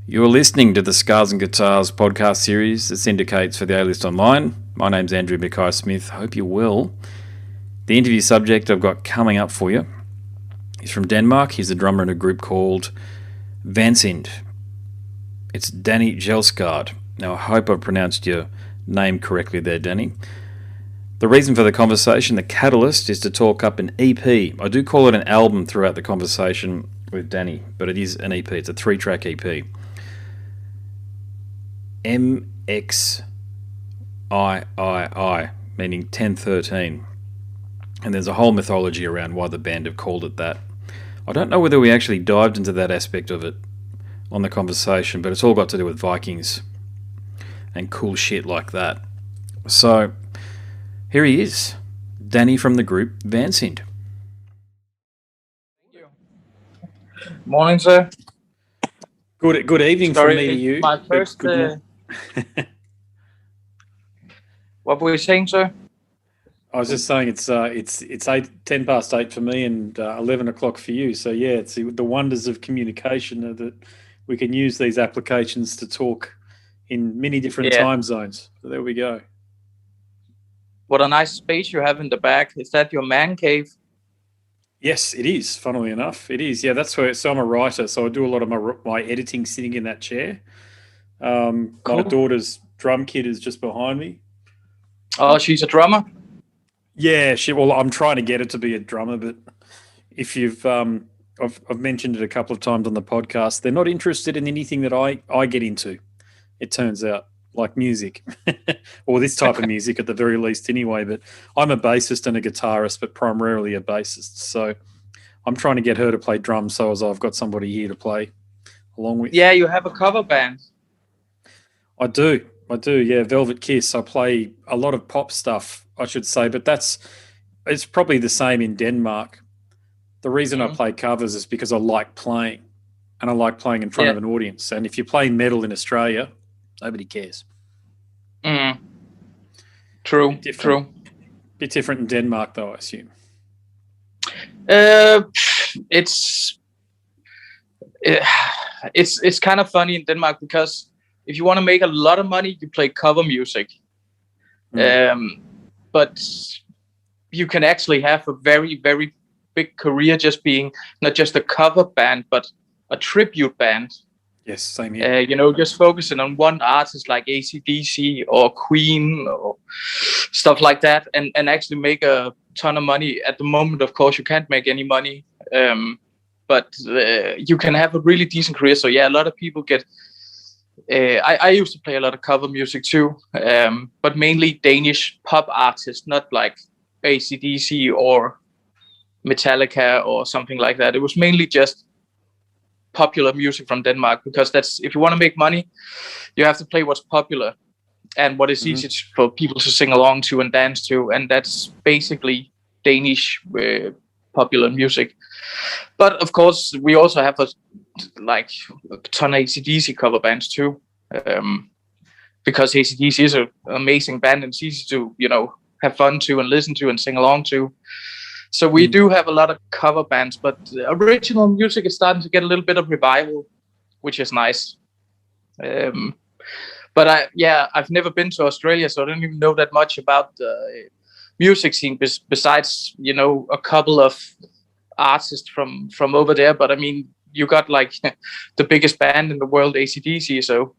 You're listening to the Scars and Guitars podcast series that syndicates for the A-List Online. My name's Andrew Mackay-Smith. Hope you're well. The interview subject I've got coming up for you is from Denmark. He's a drummer in a group called Vansind. It's Danni Jelsgaard. Now, I hope I've pronounced your name correctly there, Danny. The reason for the conversation, the catalyst, is to talk up an EP. I do call it an album throughout the conversation with Danny, but it is an EP. It's a 3-track EP. MXIII, meaning 1013. And there's a whole mythology around why the band have called it that. I don't know whether we actually dived into that aspect of it on the conversation, but it's all got to do with Vikings and cool shit like that. So, here he is, Danny from the group Vansind. Morning, sir. Good evening from me to you. My first. What were you saying, sir? I was just saying it's 10 past 8 for me and 11 o'clock for you. So yeah, it's the wonders of communication that we can use these applications to talk in many different time zones. So there we go. What a nice space you have in the back. Is that your man cave? Yes, it is. Funnily enough, it is. Yeah, that's where. So I'm a writer, so I do a lot of my editing sitting in that chair. Cool. My daughter's drum kit is just behind me. Oh, she's a drummer? Yeah, well, I'm trying to get her to be a drummer, but if you've, I've mentioned it a couple of times on the podcast, they're not interested in anything that I get into, it turns out, like music, or this type of music at the very least anyway, but I'm a bassist and a guitarist, but primarily a bassist, so I'm trying to get her to play drums so as I've got somebody here to play along with. Yeah, you have a cover band. I do, yeah, Velvet Kiss. I play a lot of pop stuff, I should say, but it's probably the same in Denmark. The reason I play covers is because I like playing, and I like playing in front of an audience. And if you play metal in Australia, nobody cares. True. Bit different in Denmark, though, I assume. It's kind of funny in Denmark because if you want to make a lot of money, you play cover music. But you can actually have a very, very big career just being not just a cover band, but a tribute band. Yes, same here. Just focusing on one artist like AC/DC or Queen or stuff like that, and actually make a ton of money. At the moment, of course, you can't make any money, but you can have a really decent career. So yeah, a lot of people get. I used to play a lot of cover music too, but mainly Danish pop artists, not like AC/DC or Metallica or something like that. It was mainly just popular music from Denmark, because that's, if you want to make money, you have to play what's popular and what is easy for people to sing along to and dance to, and that's basically Danish popular music. But of course, we also have a ton of AC/DC cover bands too, because AC/DC is an amazing band and it's easy to have fun to and listen to and sing along to. So we do have a lot of cover bands, but original music is starting to get a little bit of revival, which is nice. But I've never been to Australia, so I don't even know that much about the music scene besides, a couple of artists from over there. But I mean, you got like the biggest band in the world, AC/DC, so.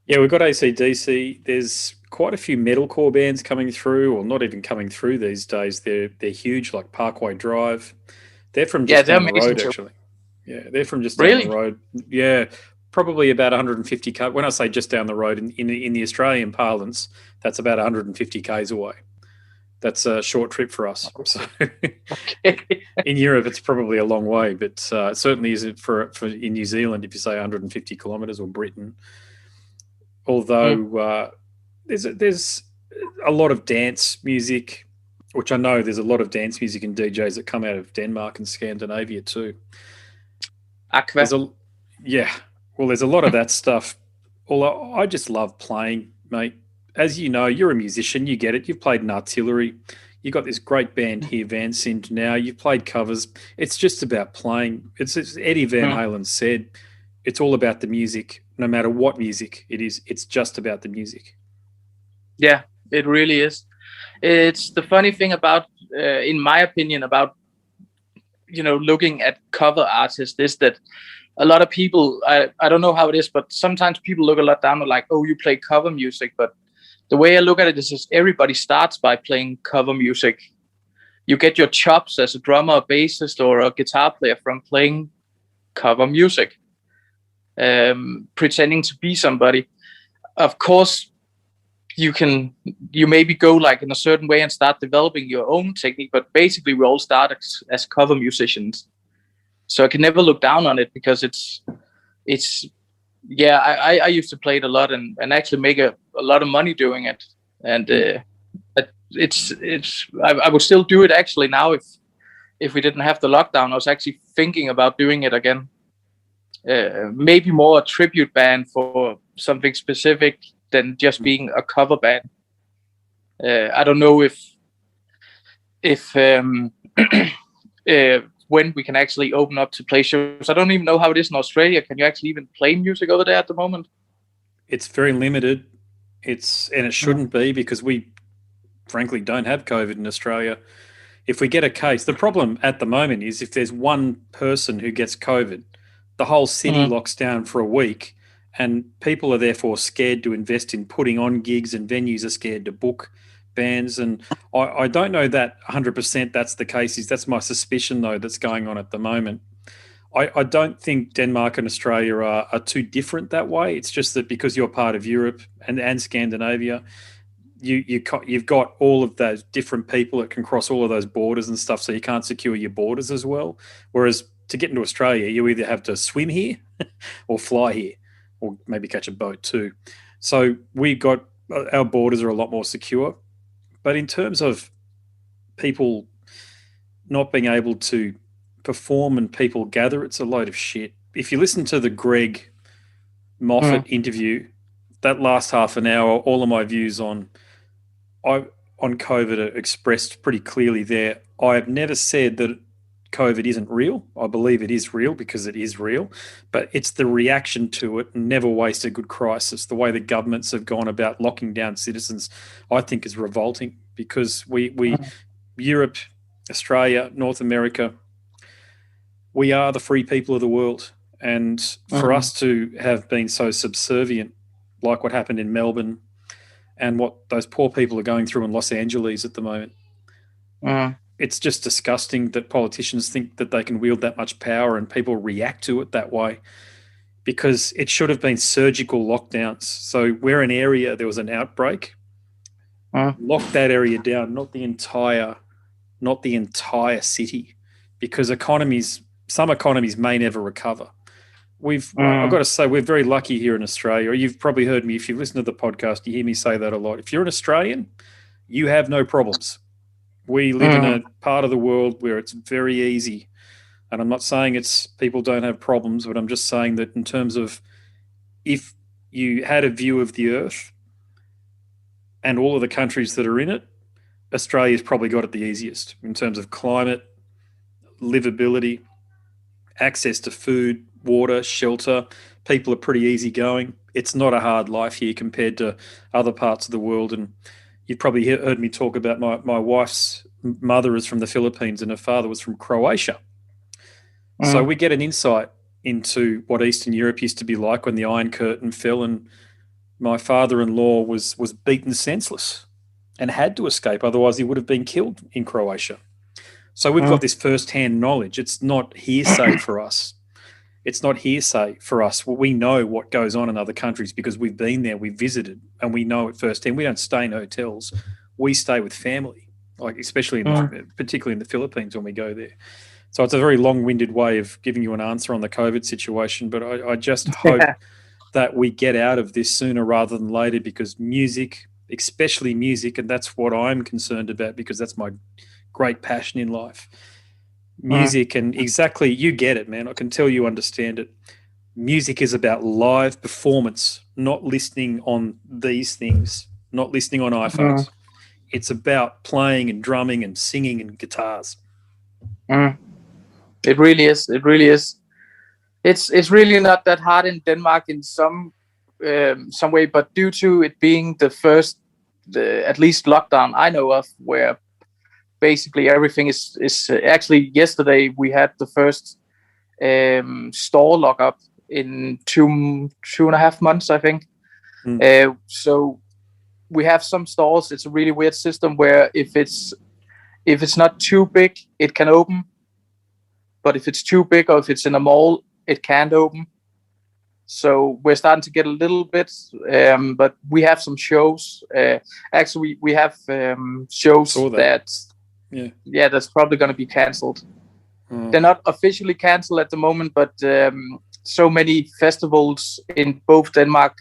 Yeah, we've got AC/DC. There's quite a few metalcore bands coming through, or not even coming through these days. They're huge, like Parkway Drive. They're from just down the road, actually. Yeah, they're from just down the road. Yeah, probably about 150 k. When I say just down the road, in the Australian parlance, that's about 150 k's away. That's a short trip for us. So in Europe, it's probably a long way, but it certainly isn't for in New Zealand if you say 150 kilometres, or Britain. Although there's a lot of dance music, which I know there's a lot of dance music and DJs that come out of Denmark and Scandinavia too. Aqua. There's a lot of that stuff. Although I just love playing, mate. As you know, you're a musician, you get it. You've played in artillery. You've got this great band here, Vansind, now. You've played covers. It's just about playing. It's Eddie Van Halen said, It's all about the music, no matter what music it is. It's just about the music. Yeah, it really is. It's the funny thing about, in my opinion, about, looking at cover artists is that a lot of people, I don't know how it is, but sometimes people look a lot down on like, oh, you play cover music. But the way I look at it is everybody starts by playing cover music. You get your chops as a drummer, a bassist, or a guitar player from playing cover music, pretending to be somebody. Of course, you maybe go like in a certain way and start developing your own technique, but basically we all start as cover musicians. So I can never look down on it, because I used to play it a lot and actually make a lot of money doing it. And I would still do it actually now if we didn't have the lockdown. I was actually thinking about doing it again. Maybe more a tribute band for something specific than just being a cover band. I don't know if when we can actually open up to play shows. I don't even know how it is in Australia. Can you actually even play music over there at the moment? It's very limited. And it shouldn't be, because we frankly don't have COVID in Australia. If we get a case, the problem at the moment is if there's one person who gets COVID, the whole city locks down for a week, and people are therefore scared to invest in putting on gigs, and venues are scared to book bands. And I don't know that 100% that's the case. That's my suspicion, though, that's going on at the moment. I don't think Denmark and Australia are too different that way. It's just that because you're part of Europe and Scandinavia, you've got all of those different people that can cross all of those borders and stuff, so you can't secure your borders as well. Whereas to get into Australia, you either have to swim here or fly here, or maybe catch a boat too. So our borders are a lot more secure. But in terms of people not being able to perform and people gather, it's a load of shit. If you listen to the Greg Moffat interview, that last half an hour, all of my views on COVID are expressed pretty clearly there. I have never said that COVID isn't real. I believe it is real, because it is real, but it's the reaction to it. Never waste a good crisis. The way the governments have gone about locking down citizens, I think, is revolting, because we Europe, Australia, North America, we are the free people of the world. And for us to have been so subservient, like what happened in Melbourne and what those poor people are going through in Los Angeles at the moment, it's just disgusting that politicians think that they can wield that much power and people react to it that way, because it should have been surgical lockdowns. So where an area there was an outbreak, lock that area down, not the entire city, because some economies may never recover. I've got to say, we're very lucky here in Australia. You've probably heard me, if you've listened to the podcast, you hear me say that a lot. If you're an Australian, you have no problems. We live in a part of the world where it's very easy. And I'm not saying people don't have problems, but I'm just saying that in terms of, if you had a view of the earth and all of the countries that are in it, Australia's probably got it the easiest in terms of climate, livability, access to food, water, shelter. People are pretty easygoing. It's not a hard life here compared to other parts of the world. And you've probably heard me talk about my wife's mother is from the Philippines and her father was from Croatia. So we get an insight into what Eastern Europe used to be like when the Iron Curtain fell, and my father-in-law was beaten senseless and had to escape. Otherwise, he would have been killed in Croatia. So we've got this first-hand knowledge. It's not hearsay for us. It's not hearsay for us. Well, we know what goes on in other countries because we've been there, we've visited, and we know it firsthand. We don't stay in hotels. We stay with family, like especially particularly in the Philippines when we go there. So it's a very long-winded way of giving you an answer on the COVID situation, but I just hope that we get out of this sooner rather than later, because music, especially music, and that's what I'm concerned about because that's my great passion in life. Music, and exactly, you get it, man. I can tell you understand it. Music is about live performance, not listening on these things, not listening on iPhones. It's about playing and drumming and singing and guitars. It really is. It really is. It's really not that hard in Denmark in some way, but due to it being the first, at least lockdown I know of, where basically everything is actually yesterday we had the first store lockup in two and a half months, I think. So we have some stores. It's a really weird system where if it's not too big, it can open, but if it's too big or if it's in a mall, it can't open. So we're starting to get a little bit, but we have some shows. Actually, we have shows that's probably going to be cancelled. They're not officially cancelled at the moment, but so many festivals in both Denmark,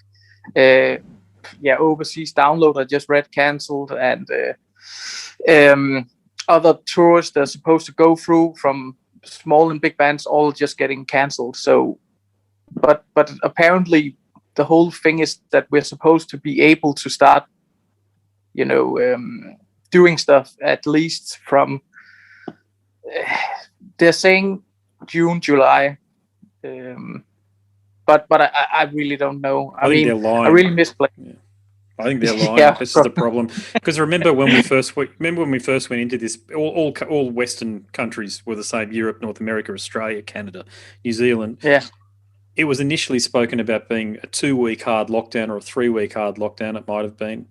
overseas download, I just read cancelled, and other tours they're supposed to go through from small and big bands all just getting cancelled. So, but apparently the whole thing is that we're supposed to be able to start, doing stuff at least from. They're saying June, July, but I really don't know. I think they're lying. I really misplaced. Yeah. I think they're lying. This is the problem. Because remember when we first went into this, all Western countries were the same: Europe, North America, Australia, Canada, New Zealand. Yeah. It was initially spoken about being a 2-week hard lockdown or a 3-week hard lockdown. It might have been,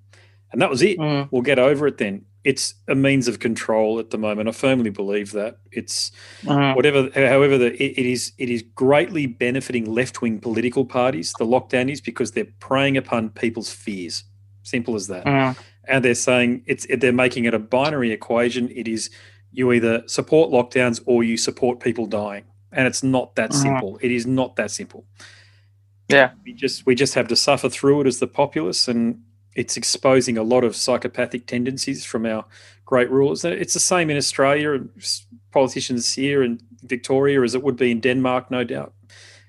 and that was it. We'll get over it then. It's a means of control at the moment. I firmly believe that it's whatever. However, it is greatly benefiting left-wing political parties. The lockdown is because they're preying upon people's fears. Simple as that. And they're saying they're making it a binary equation. It is you either support lockdowns or you support people dying, and it's not that simple. It is not that simple. Yeah, we just have to suffer through it as the populace, and it's exposing a lot of psychopathic tendencies from our great rulers. It's the same in Australia and politicians here in Victoria as it would be in Denmark, no doubt,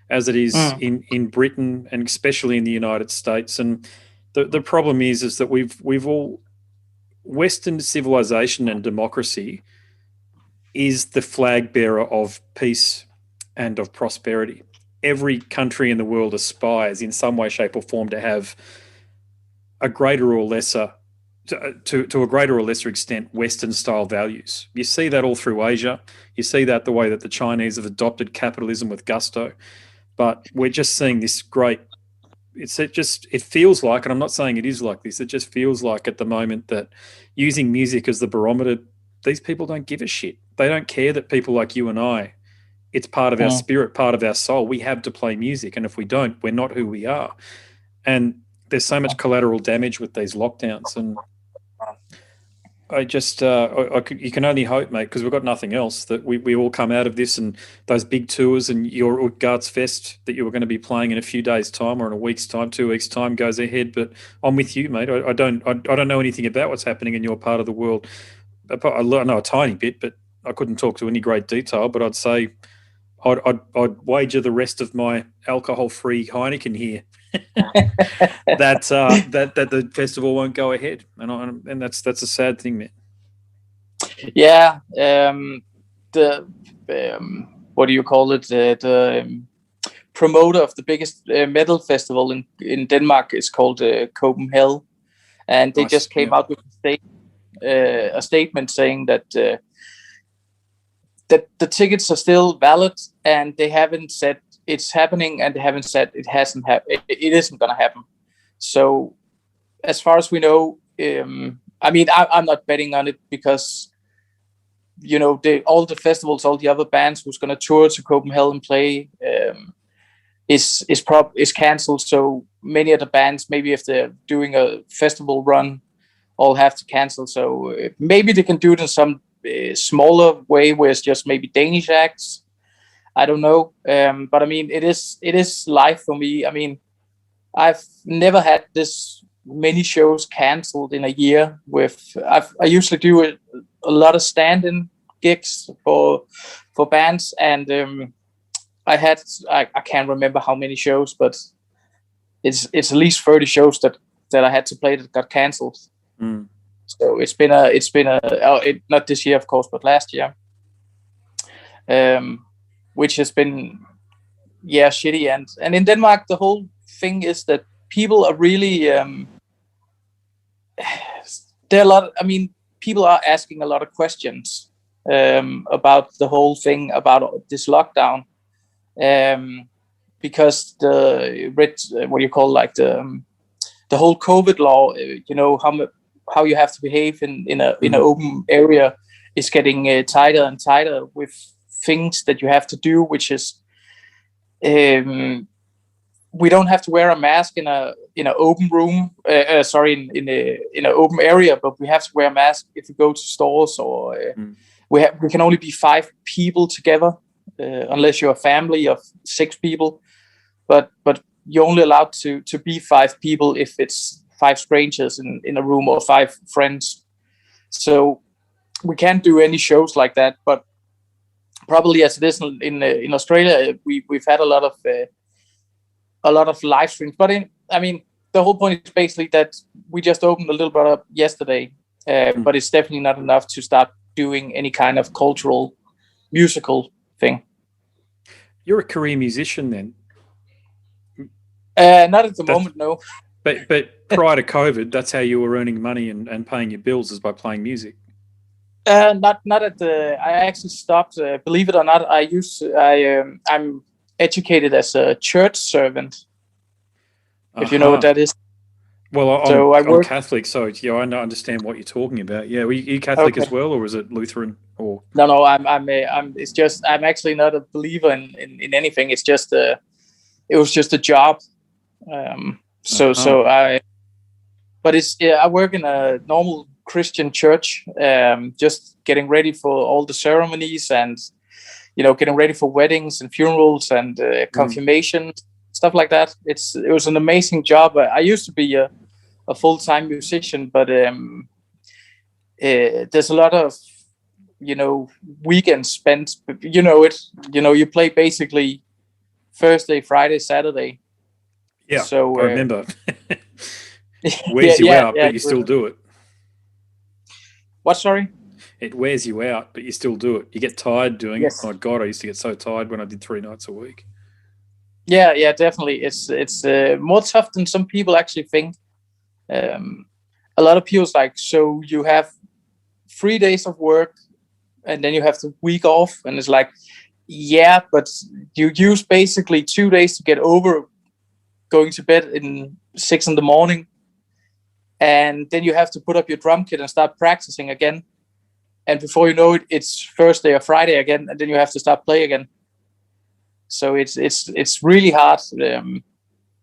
as it is in Britain and especially in the United States. And the problem is that we've all Western civilization and democracy is the flag bearer of peace and of prosperity. Every country in the world aspires in some way, shape or form to have a greater or lesser, to a greater or lesser extent, Western style values. You see that all through Asia. You see that the way that the Chinese have adopted capitalism with gusto. But we're just seeing this great, it feels like, and I'm not saying it is like this, it just feels like at the moment that using music as the barometer, these people don't give a shit. They don't care that people like you and I, it's part of our spirit, part of our soul. We have to play music. And if we don't, we're not who we are. And there's so much collateral damage with these lockdowns. And I just, you can only hope, mate, because we've got nothing else, that we all come out of this, and those big tours and your Utgards Fest that you were going to be playing in a few days' time or in a week's time, 2 weeks' time goes ahead. But I'm with you, mate. I don't know anything about what's happening in your part of the world. I know a tiny bit, but I couldn't talk to any great detail. But I'd say I'd wager the rest of my alcohol-free Heineken here that the festival won't go ahead, and that's a sad thing, man. Yeah, the what do you call it? The promoter of the biggest metal festival in Denmark is called Copenhagen, and they just came out with a statement saying that the tickets are still valid, and they haven't said it's happening, and they haven't said it hasn't happened. It isn't going to happen. So, as far as we know, I mean, I'm not betting on it because, all the festivals, all the other bands who's going to tour to Copenhagen and play is cancelled. So many of the bands, maybe if they're doing a festival run, all have to cancel. So maybe they can do it in some smaller way where it's just maybe Danish acts. I don't know, but I mean, it is life for me. I mean, I've never had this many shows cancelled in a year. I usually do a lot of stand-in gigs for bands, and I can't remember how many shows, but it's at least 30 shows that I had to play that got cancelled. So it's been not this year, of course, but last year. Which has been shitty. And in Denmark, the whole thing is that people are really there are a lot. I mean, people are asking a lot of questions about the whole thing about this lockdown, because the what do you call, like the whole COVID law, how you have to behave in an open area is getting tighter and tighter with things that you have to do, which is we don't have to wear a mask in an open room. In an open area, but we have to wear a mask if we go to stores, or we can only be 5 people together, unless you're a family of 6 people. But you're only allowed to be 5 people if it's 5 strangers in a room, or 5 friends. So we can't do any shows like that. But probably as it is in Australia, we've had a lot of live streams. But the whole point is basically that we just opened a little bit up yesterday, but it's definitely not enough to start doing any kind of cultural musical thing. You're a career musician then? Not at the moment, no. But prior to COVID, that's how you were earning money and paying your bills, is by playing music. Not at the. I actually stopped. Believe it or not, I'm educated as a church servant. If you know what that is. Well, I'm Catholic, so yeah, I understand what you're talking about. Yeah, were you Catholic as well, or was it Lutheran? Or no, it's just I'm actually not a believer in anything. It's just it was just a job. I work in a normal Christian church, just getting ready for all the ceremonies, and getting ready for weddings and funerals and confirmation, stuff like that. It was an amazing job. I used to be a full-time musician, but there's a lot of weekends spent. You play basically Thursday, Friday, Saturday. Yeah, so I remember. Wears you out, but you still do it. What, sorry? It wears you out, but you still do it. You get tired doing it. Oh God, I used to get so tired when I did 3 nights a week. Yeah, definitely. It's more tough than some people actually think. A lot of people's like, so you have 3 days of work, and then you have the week off, and it's like, yeah, but you use basically 2 days to get over going to bed in 6 a.m, and then you have to put up your drum kit and start practicing again, and before you know it, it's Thursday or Friday again, and then you have to start play again. So it's really hard.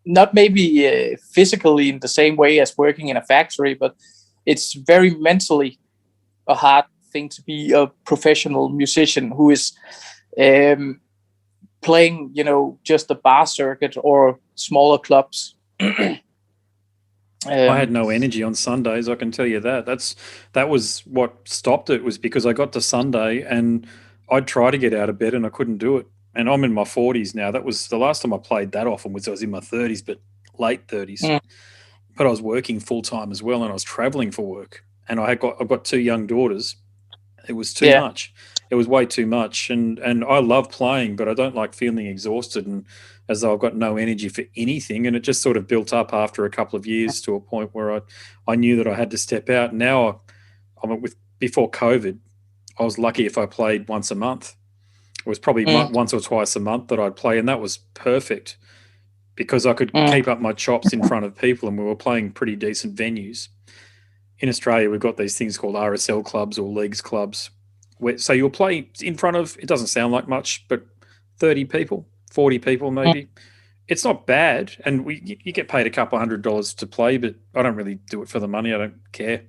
Not maybe physically in the same way as working in a factory, but it's very mentally a hard thing to be a professional musician who is playing, just the bar circuit or smaller clubs. I had no energy on Sundays, I can tell you that. That was what stopped it, was because I got to Sunday and I'd try to get out of bed and I couldn't do it. And I'm in my 40s now. That was the last time I played that often, I was in my 30s, but late 30s. But I was working full time as well, and I was traveling for work. And I've got 2 young daughters. It was too much. It was way too much. And I love playing, but I don't like feeling exhausted and as though I've got no energy for anything. And it just sort of built up after a couple of years to a point where I knew that I had to step out. Now, before COVID, I was lucky if I played once a month. It was probably once or twice a month that I'd play, and that was perfect because I could keep up my chops in front of people, and we were playing pretty decent venues. In Australia, we've got these things called RSL clubs or leagues clubs. So you'll play in front of, it doesn't sound like much, but 30 people, 40 people maybe. It's not bad, and you get paid a couple $100 to play, but I don't really do it for the money. I don't care.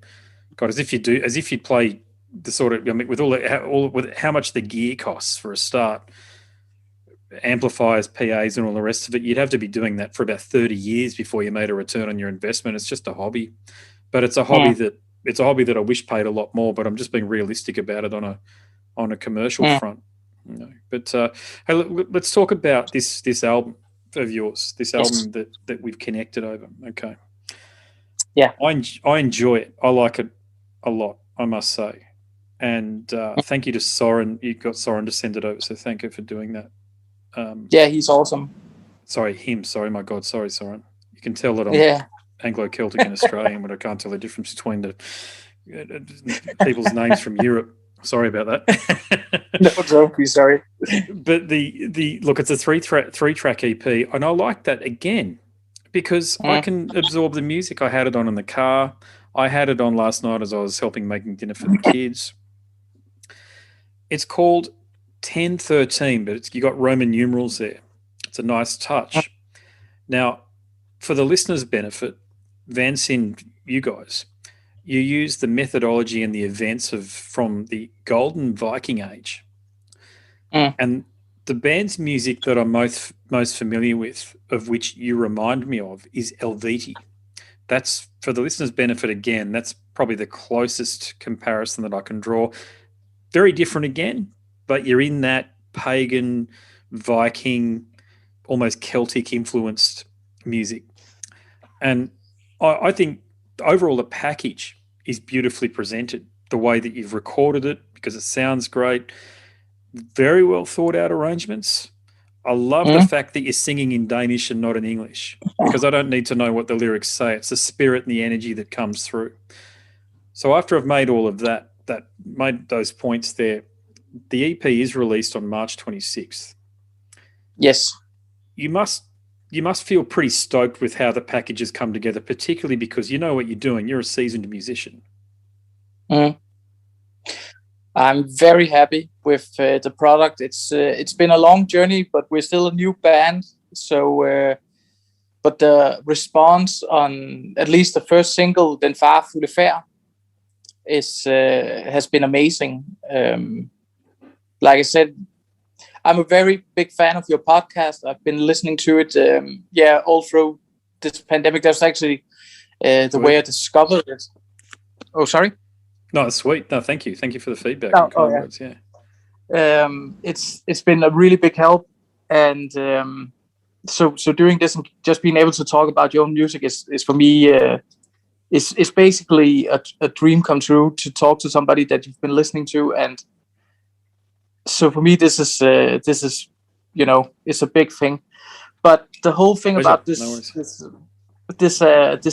God, as if you play the sort of, with how much the gear costs for a start, amplifiers, PAs, and all the rest of it. You'd have to be doing that for about 30 years before you made a return on your investment. It's just a hobby, but it's a hobby that I wish paid a lot more. But I'm just being realistic about it on a commercial front. But hey, let's talk about this album of yours. This album that we've connected over. Okay. Yeah, I enjoy it. I like it a lot, I must say. And thank you to Soren. You got Soren to send it over, so thank you for doing that. Yeah, he's awesome. Sorry, my God. Sorry, Soren. You can tell that I'm Anglo-Celtic and Australian, but I can't tell the difference between the people's names from Europe. Sorry about that. No, don't be sorry. But the look, it's a three track EP, and I like that again because I can absorb the music. I had it on in the car. I had it on last night as I was helping making dinner for the kids. It's called 1013, but you got Roman numerals there. It's a nice touch. Now, for the listeners' benefit, Vansind, you guys, you use the methodology and the events from the Golden Viking Age. And the band's music that I'm most familiar with, of which you remind me of, is Helvete. That's, for the listeners' benefit again, that's probably the closest comparison that I can draw. Very different again, but you're in that pagan, Viking, almost Celtic influenced music. And I think overall the package is beautifully presented, the way that you've recorded it, because it sounds great. Very well thought out arrangements. I love the fact that you're singing in Danish and not in English, because I don't need to know what the lyrics say. It's the spirit and the energy that comes through. So after I've made all of that made those points there, the EP is released on March 26th. Yes. You must feel pretty stoked with how the package has come together, particularly because you know what you're doing. You're a seasoned musician. I'm very happy with the product. It's been a long journey, but we're still a new band. So, but the response on at least the first single, Den Far Fulle Færd, has been amazing. Like I said, I'm a very big fan of your podcast. I've been listening to it, all through this pandemic. That's actually the way I discovered it. Oh, sorry? No, sweet. No, thank you. Thank you for the feedback. Words, yeah. It's been a really big help. And so doing this and just being able to talk about your own music is for me, it's basically a dream come true to talk to somebody that you've been listening to. And so for me, this is it's a big thing. But the whole thing about this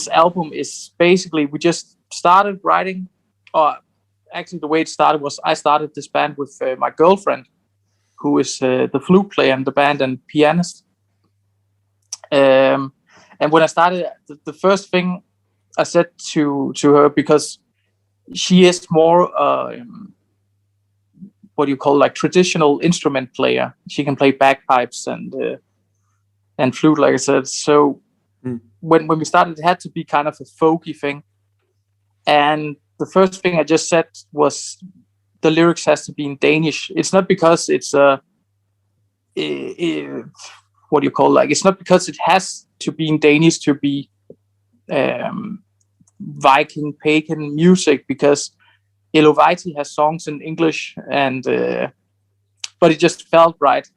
album is basically we just started writing. Or actually, the way it started was I started this band with my girlfriend, who is the flute player in the band and pianist. And when I started, the first thing I said to her, because she is more what you call like traditional instrument player. She can play bagpipes and flute, like I said. So when we started, it had to be kind of a folky thing. And the first thing I just said was the lyrics has to be in Danish. It's not because it's it's not because it has to be in Danish to be Viking pagan music, because Helvete has songs in English, and but it just felt right.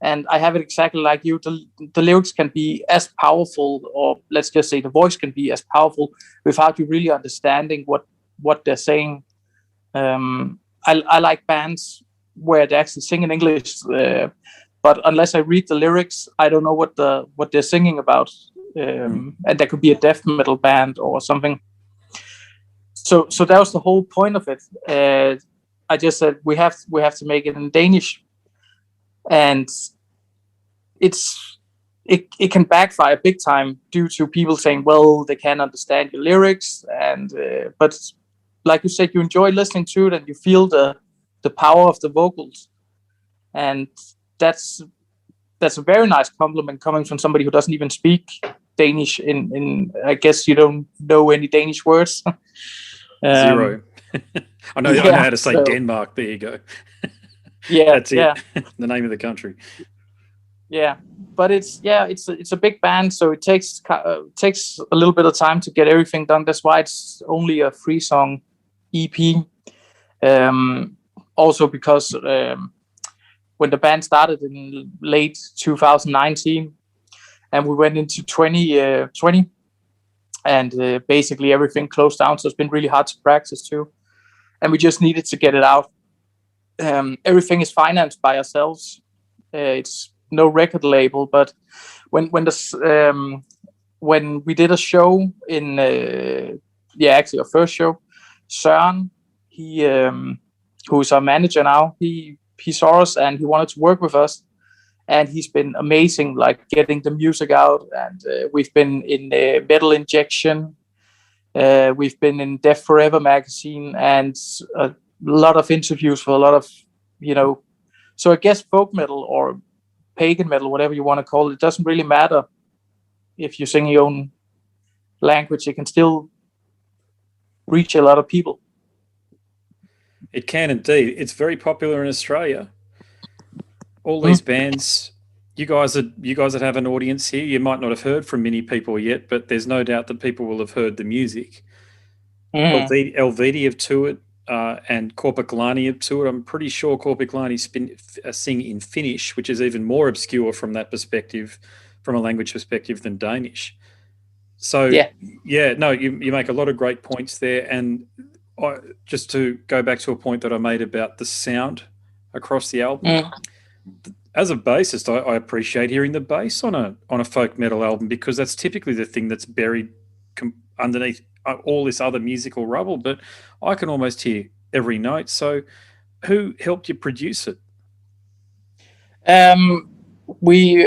And I have it exactly like you. The lyrics can be as powerful, or let's just say the voice can be as powerful without you really understanding what they're saying. I like bands where they actually sing in English, but unless I read the lyrics, I don't know what they're singing about. And that could be a death metal band or something. So that was the whole point of it. I just said we have to make it in Danish, and it can backfire big time due to people saying, well, they can't understand your lyrics, and but like you said, you enjoy listening to it and you feel the power of the vocals, and that's a very nice compliment coming from somebody who doesn't even speak Danish. In I guess you don't know any Danish words. Zero. I know how to say Denmark. There you go. Yeah, that's it. Yeah. The name of the country. Yeah, but it's a big band, so it takes a little bit of time to get everything done. That's why it's only a 3-song EP. Also because when the band started in late 2019, and we went into 2020, and basically everything closed down, so it's been really hard to practice too. And we just needed to get it out. Everything is financed by ourselves. It's no record label, but when we did a show in actually our first show, Søren, he who's our manager now, he saw us and he wanted to work with us, and he's been amazing, like getting the music out, and we've been in Metal Injection, we've been in Death Forever magazine, and a lot of interviews for a lot of, so I guess folk metal or pagan metal, whatever you want to call it, doesn't really matter if you sing your own language. You can still reach a lot of people. It can indeed. It's very popular in Australia. All these bands, you guys that have an audience here, you might not have heard from many people yet, but there's no doubt that people will have heard the music. Elvedi have toured, and Korpiklani have toured. I'm pretty sure Korpiklani sing in Finnish, which is even more obscure from that perspective, from a language perspective, than Danish. So you make a lot of great points there. And just to go back to a point that I made about the sound across the album, as a bassist, I appreciate hearing the bass on a folk metal album, because that's typically the thing that's buried underneath all this other musical rubble. But I can almost hear every note. So who helped you produce it? We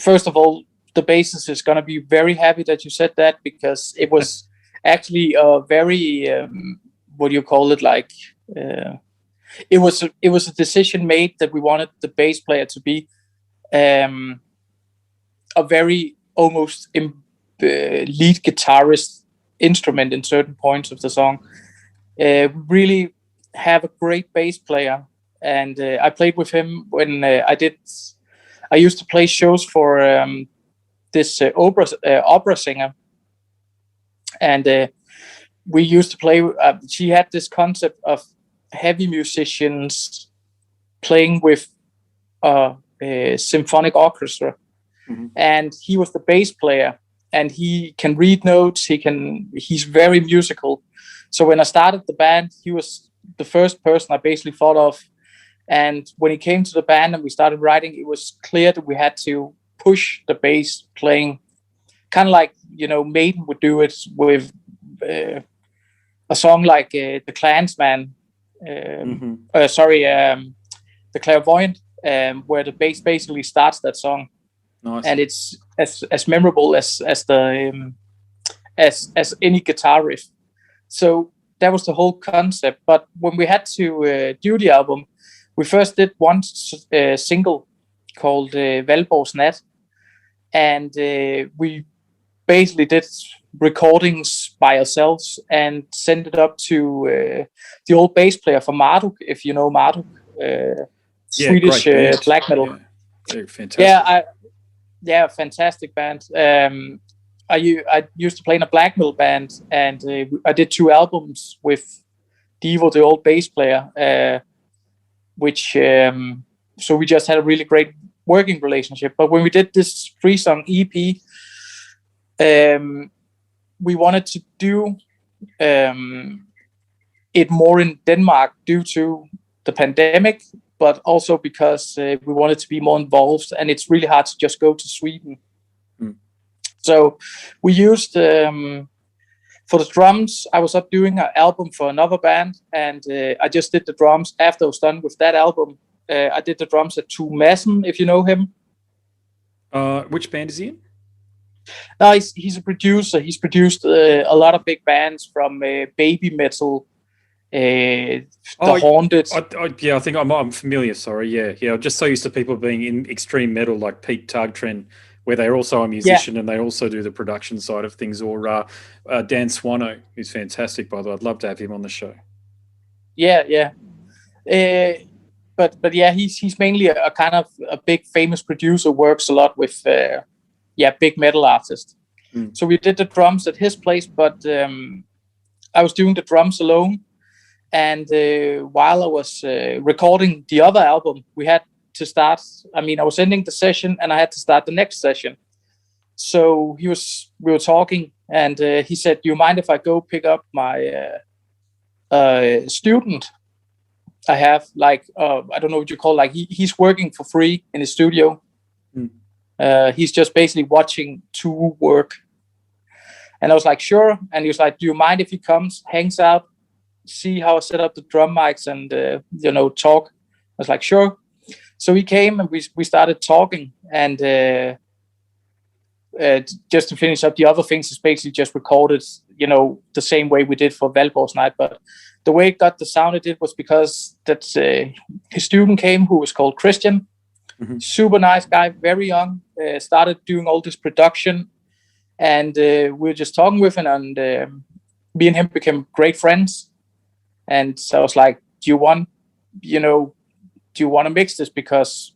first of all, the bassist is going to be very happy that you said that, because it was actually a very what do you call it, like it was a decision made that we wanted the bass player to be a very almost lead guitarist instrument in certain points of the song. Really have a great bass player, and I played with him when I used to play shows for this opera singer, and we used to play. She had this concept of heavy musicians playing with a symphonic orchestra, and he was the bass player, and he can read notes. He's very musical. So when I started the band, he was the first person I basically thought of. And when he came to the band and we started writing, it was clear that we had to push the bass playing, kind of like, Maiden would do it with a song like The Clansman, The Clairvoyant, where the bass basically starts that song. Nice. And it's as memorable as any guitar riff. So that was the whole concept. But when we had to do the album, we first did one single called Valborgs Nat, and we basically did recordings by ourselves and sent it up to the old bass player for Marduk, if you know Marduk, Swedish black metal. Yeah. They're fantastic. Fantastic band. I used to play in a black metal band, and I did 2 albums with Devo, the old bass player, which so we just had a really great working relationship. But when we did this 3-song EP, we wanted to do it more in Denmark due to the pandemic, but also because we wanted to be more involved, and it's really hard to just go to Sweden. So we used for the drums, I was up doing an album for another band, and I just did the drums. After I was done with that album, I did the drums at Tue Madsen, if you know him. Which band is he in? He's a producer. He's produced a lot of big bands, from Baby Metal, The Haunted. I think I'm familiar. Sorry, yeah. I'm just so used to people being in extreme metal like Pete Tugtren, where they're also a musician and they also do the production side of things, or Dan Swano, who's fantastic, by the way. I'd love to have him on the show. Yeah. But yeah, he's mainly a kind of a big famous producer, works a lot with big metal artists. So we did the drums at his place, but I was doing the drums alone, and while I was recording the other album, we had to start. I was ending the session and I had to start the next session. So we were talking, and he said, "Do you mind if I go pick up my student?" I have like I don't know what you call, like he's working for free in his studio. He's just basically watching two work. And I was like, sure. And he was like, do you mind if he comes, hangs out, see how I set up the drum mics and talk? I was like, sure. So he came and we started talking, and just to finish up the other things, is basically just recorded, the same way we did for Valborg's night. But the way it got the sound it did was because his student came, who was called Christian. Super nice guy, very young, started doing all this production, and we were just talking with him, and me and him became great friends. And so I was like, do you want to mix this? Because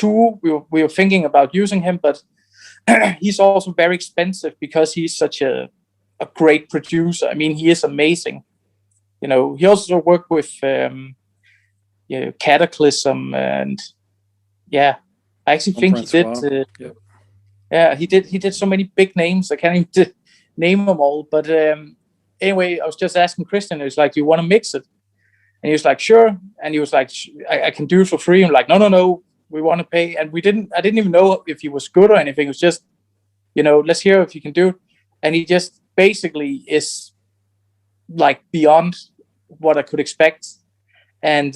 we were thinking about using him, but he's also very expensive because he's such a great producer. I mean, he is amazing. He also worked with Cataclysm, and I actually think he did. He did so many big names. I can't even name them all. But anyway, I was just asking Christian. He was like, "Do you want to mix it?" And he was like, "Sure." And he was like, "I can do it for free." I'm like, "No, we want to pay." And I didn't even know if he was good or anything. It was just, let's hear if you can do it. And he just basically is like beyond what I could expect. And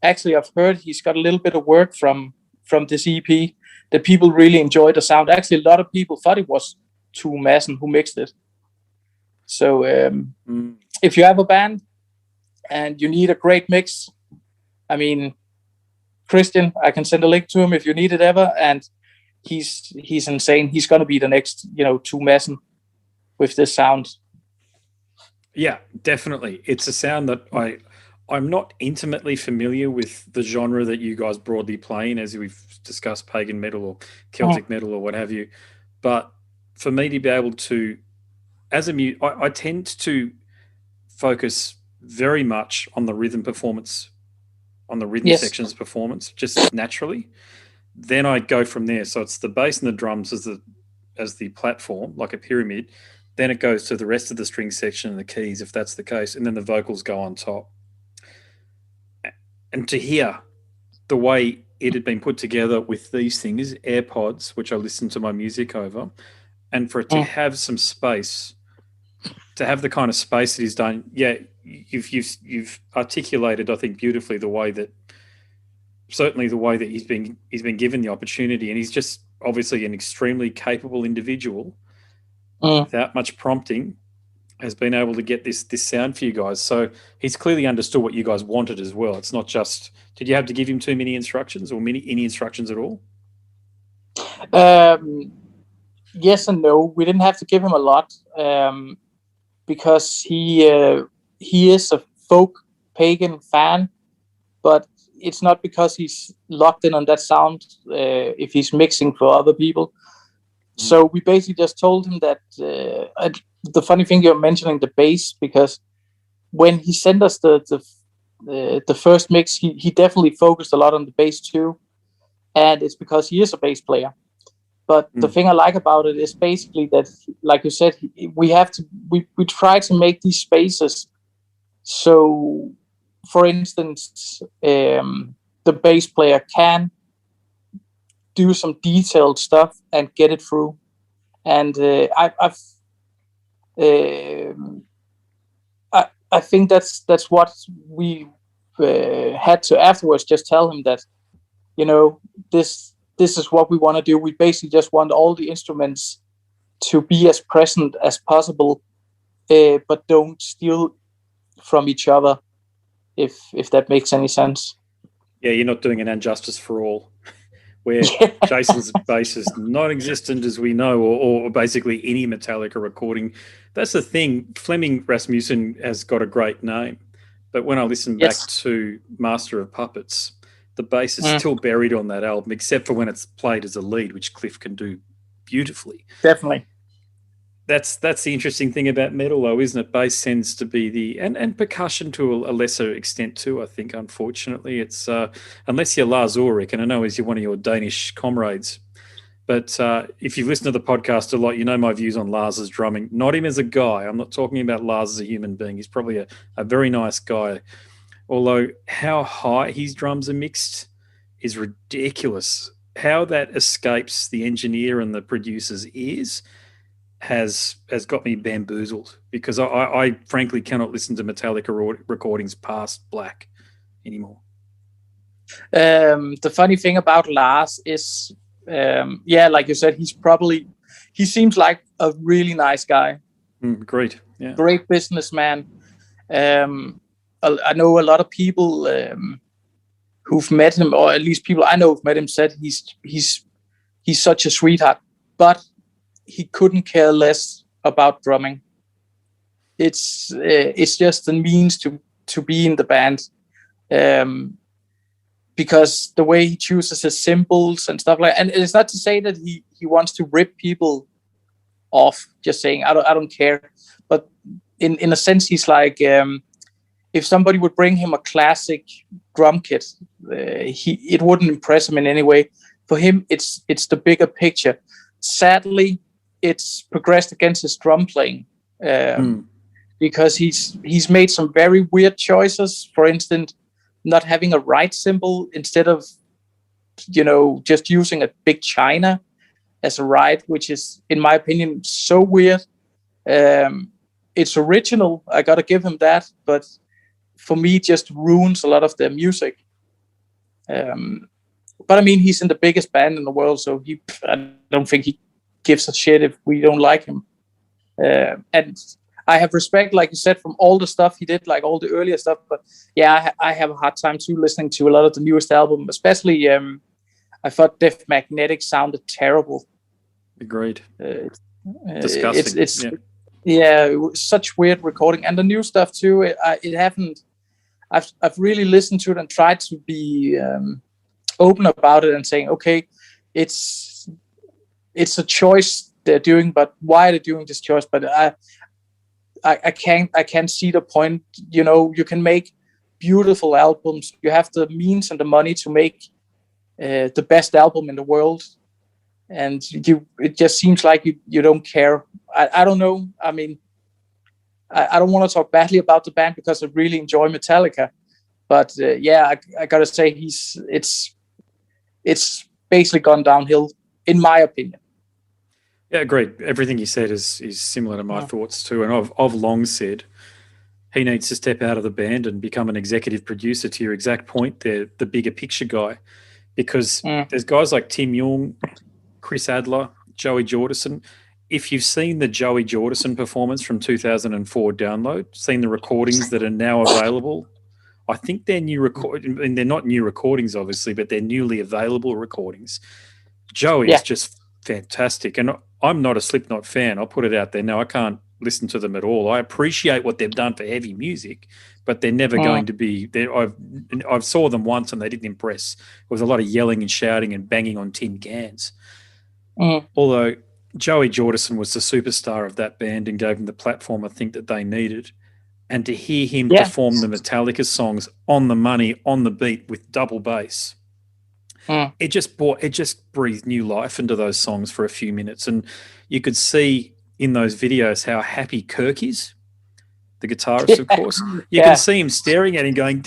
actually, I've heard he's got a little bit of work from this EP that people really enjoy the sound. Actually, a lot of people thought it was Tue Madsen who mixed it. So if you have a band and you need a great mix, I mean, Christian, I can send a link to him if you need it ever. And he's insane. He's going to be the next, Tue Madsen with this sound. Yeah, definitely. It's a sound that I'm not intimately familiar with the genre that you guys broadly play in, as we've discussed, pagan metal or Celtic metal or what have you. But for me to be able to, I tend to focus very much on the rhythm performance, on the rhythm sections performance, just naturally. Then I go from there. So it's the bass and the drums as the platform, like a pyramid. Then it goes to the rest of the string section and the keys, if that's the case, and then the vocals go on top. And to hear the way it had been put together with these things, AirPods, which I listen to my music over, and for it to have some space, to have the kind of space that he's done, you've articulated, I think, beautifully the way that he's been given the opportunity, and he's just obviously an extremely capable individual without much prompting, has been able to get this sound for you guys. So he's clearly understood what you guys wanted as well. It's not just, did you have to give him too many instructions or any instructions at all? Yes and no. We didn't have to give him a lot because he is a folk pagan fan, but it's not because he's locked in on that sound if he's mixing for other people. So we basically just told him that the funny thing, you're mentioning the bass, because when he sent us the first mix, he definitely focused a lot on the bass too, and it's because he is a bass player. But the thing I like about it is basically that, like you said, we try to make these spaces. So, for instance, the bass player can do some detailed stuff and get it through. And I think that's what we had to afterwards just tell him that, this is what we want to do. We basically just want all the instruments to be as present as possible, but don't steal from each other, if that makes any sense. Yeah, you're not doing an Injustice for All, where Jason's bass is non-existent, as we know, or basically any Metallica recording. That's the thing. Flemming Rasmussen has got a great name, but when I listen back to Master of Puppets, the bass is still buried on that album, except for when it's played as a lead, which Cliff can do beautifully. Definitely. That's the interesting thing about metal, though, isn't it? Bass tends to be and percussion to a lesser extent too, I think, unfortunately. It's unless you're Lars Ulrich, and I know he's one of your Danish comrades, But if you've listened to the podcast a lot, you know my views on Lars's drumming. Not him as a guy. I'm not talking about Lars as a human being. He's probably a very nice guy. Although how high his drums are mixed is ridiculous. How that escapes the engineer and the producer's ears has got me bamboozled, because I frankly cannot listen to Metallica recordings past Black anymore. The funny thing about Lars is, like you said, he seems like a really nice guy. Great. Yeah. Great businessman. I know a lot of people who've met him, or at least people I know who've met him, said he's such a sweetheart, but he couldn't care less about drumming. It's just the means to be in the band, because the way he chooses his cymbals and stuff like, and it's not to say that he wants to rip people off, just saying I don't care, but in a sense he's like, if somebody would bring him a classic drum kit, it wouldn't impress him in any way. For him, it's the bigger picture. Sadly, it's progressed against his drum playing, because he's made some very weird choices. For instance, not having a right cymbal instead of, just using a big China as a right, which is, in my opinion, so weird. It's original, I gotta give him that, but for me, it just ruins a lot of their music. But I mean, he's in the biggest band in the world, so I don't think he gives a shit if we don't like him. And I have respect, like you said, from all the stuff he did, like all the earlier stuff. But yeah, I have a hard time too listening to a lot of the newest album, especially I thought Def Magnetic sounded terrible. Agreed. Disgusting. It was such weird recording, and the new stuff too. I've really listened to it and tried to be open about it and saying, okay, it's a choice they're doing, but why are they doing this choice? But I can't see the point. You can make beautiful albums. You have the means and the money to make the best album in the world, and it just seems like you don't care. I don't know. I mean, I don't want to talk badly about the band because I really enjoy Metallica, but I gotta say it's basically gone downhill, in my opinion. Yeah, agreed. Everything you said is similar to my thoughts too, and I've long said he needs to step out of the band and become an executive producer. To your exact point, they're the bigger picture guy, because there's guys like Tim Young, Chris Adler, Joey Jordison. If you've seen the Joey Jordison performance from 2004 download, seen the recordings that are now available, I think they're new and they're not new recordings, obviously, but they're newly available recordings. Joey is just fantastic. And I'm not a Slipknot fan. I'll put it out there. No, I can't listen to them at all. I appreciate what they've done for heavy music, but they're never going to be there. I've saw them once and they didn't impress. There was a lot of yelling and shouting and banging on tin cans. Although Joey Jordison was the superstar of that band and gave them the platform I think that they needed. And to hear him perform the Metallica songs on the money, on the beat with double bass, it just breathed new life into those songs for a few minutes. And you could see in those videos how happy Kirk is, the guitarist, of course. You can see him staring at him going,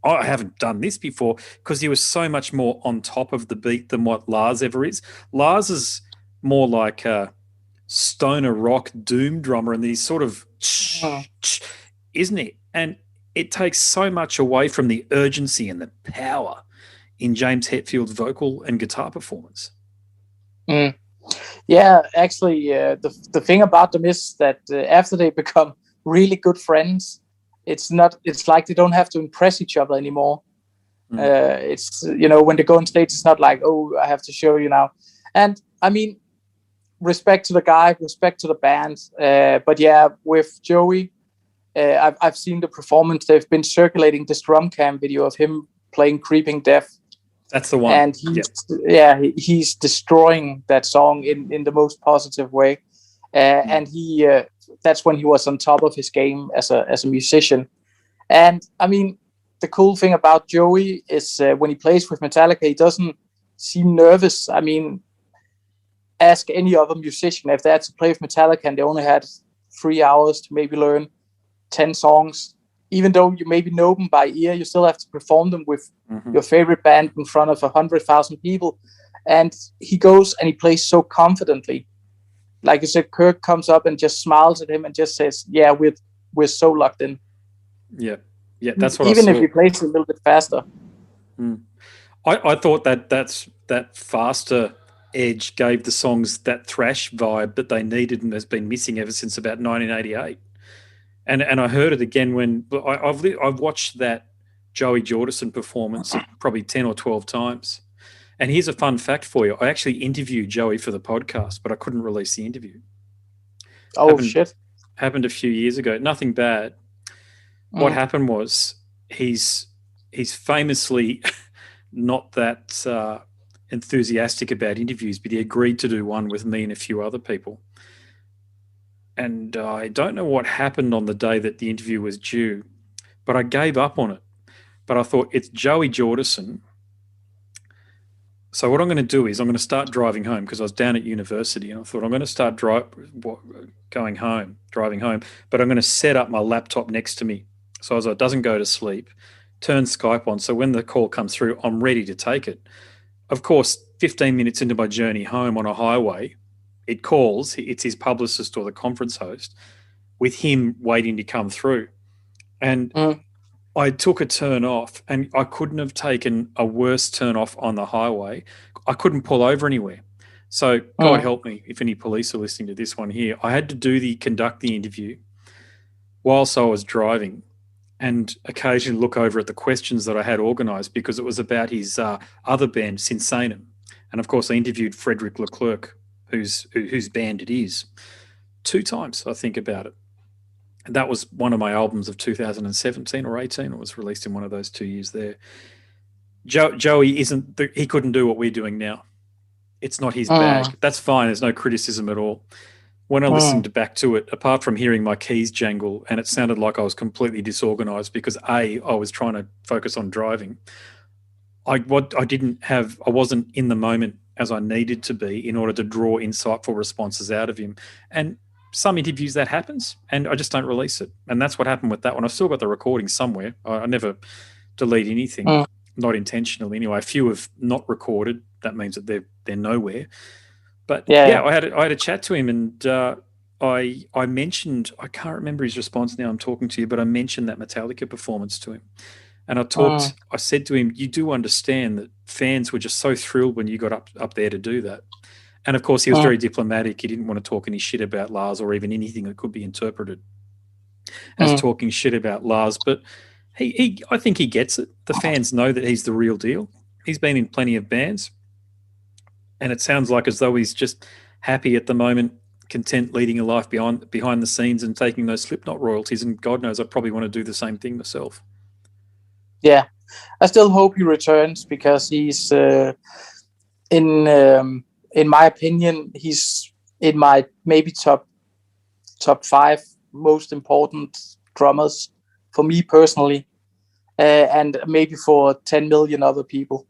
I haven't done this before, because he was so much more on top of the beat than what Lars ever is. Lars is more like a stoner rock doom drummer, and he's sort of, isn't he? And it takes so much away from the urgency and the power in James Hetfield's vocal and guitar performance. Yeah, actually, the thing about them is that after they become really good friends, it's like they don't have to impress each other anymore. It's, when they go on stage, it's not like, oh, I have to show you now. And I mean, respect to the guy, respect to the band. But yeah, with Joey, I've seen the performance. They've been circulating this drum cam video of him playing Creeping Death. That's the one. And he's destroying that song in the most positive way. And that's when he was on top of his game as a musician. And I mean, the cool thing about Joey is when he plays with Metallica, he doesn't seem nervous. I mean, ask any other musician if they had to play with Metallica and they only had 3 hours to maybe learn 10 songs. Even though you maybe know them by ear, you still have to perform them with your favorite band in front of 100,000 people. And he goes and he plays so confidently. Like you said, Kirk comes up and just smiles at him and just says, "Yeah, we're so locked in." Yeah, that's what even I saw. if he plays a little bit faster. I thought that faster edge gave the songs that thrash vibe that they needed and has been missing ever since about 1988. And I heard it again when I've watched that Joey Jordison performance probably 10 or 12 times. And here's a fun fact for you. I actually interviewed Joey for the podcast, but I couldn't release the interview. Shit. Happened a few years ago. Nothing bad. What happened was he's famously not that enthusiastic about interviews, but he agreed to do one with me and a few other people. And I don't know what happened on the day that the interview was due, but I gave up on it. But I thought, it's Joey Jordison. So what I'm going to do is I'm going to start driving home, because I was down at university, and I thought I'm going to start driving home, but I'm going to set up my laptop next to me so as it doesn't go to sleep, turn Skype on, so when the call comes through, I'm ready to take it. Of course, 15 minutes into my journey home on a highway, it calls, it's his publicist or the conference host, with him waiting to come through. And I took a turn off, and I couldn't have taken a worse turn off on the highway. I couldn't pull over anywhere. So God help me if any police are listening to this one here. I had to conduct the interview whilst I was driving, and occasionally look over at the questions that I had organised, because it was about his other band, Sinsanum. And of course, I interviewed Frederick Leclerc, whose band it is, 2 times, I think, about it. And that was one of my albums of 2017 or 18. It was released in one of those 2 years there. Joey he couldn't do what we're doing now. It's not his bag. That's fine. There's no criticism at all. When I listened back to it, apart from hearing my keys jangle, and it sounded like I was completely disorganized because I was trying to focus on driving. I wasn't in the moment as I needed to be in order to draw insightful responses out of him. And some interviews that happens, and I just don't release it. And that's what happened with that one. I've still got the recording somewhere. I never delete anything, not intentionally anyway. A few have not recorded. That means that they're nowhere. But yeah, I had a chat to him, and I mentioned, I can't remember his response now I'm talking to you, but I mentioned that Metallica performance to him. And I said to him, you do understand that fans were just so thrilled when you got up there to do that. And of course, he was very diplomatic. He didn't want to talk any shit about Lars, or even anything that could be interpreted as talking shit about Lars. But I think he gets it. The fans know that he's the real deal. He's been in plenty of bands. And it sounds like as though he's just happy at the moment, content leading a life behind the scenes and taking those Slipknot royalties. And God knows I probably want to do the same thing myself. Yeah, I still hope he returns, because he's, in my opinion, he's in my maybe top 5 most important drummers for me personally, and maybe for 10 million other people.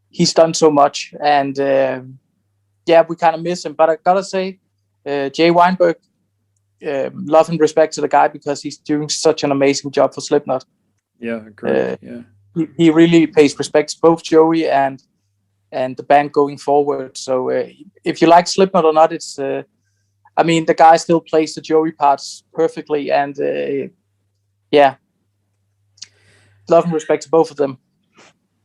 He's done so much, and we kind of miss him. But I gotta say, Jay Weinberg, love and respect to the guy, because he's doing such an amazing job for Slipknot. Yeah, great. He really pays respect to both Joey and the band going forward. So if you like Slipknot or not, it's the guy still plays the Joey parts perfectly, and love and respect to both of them.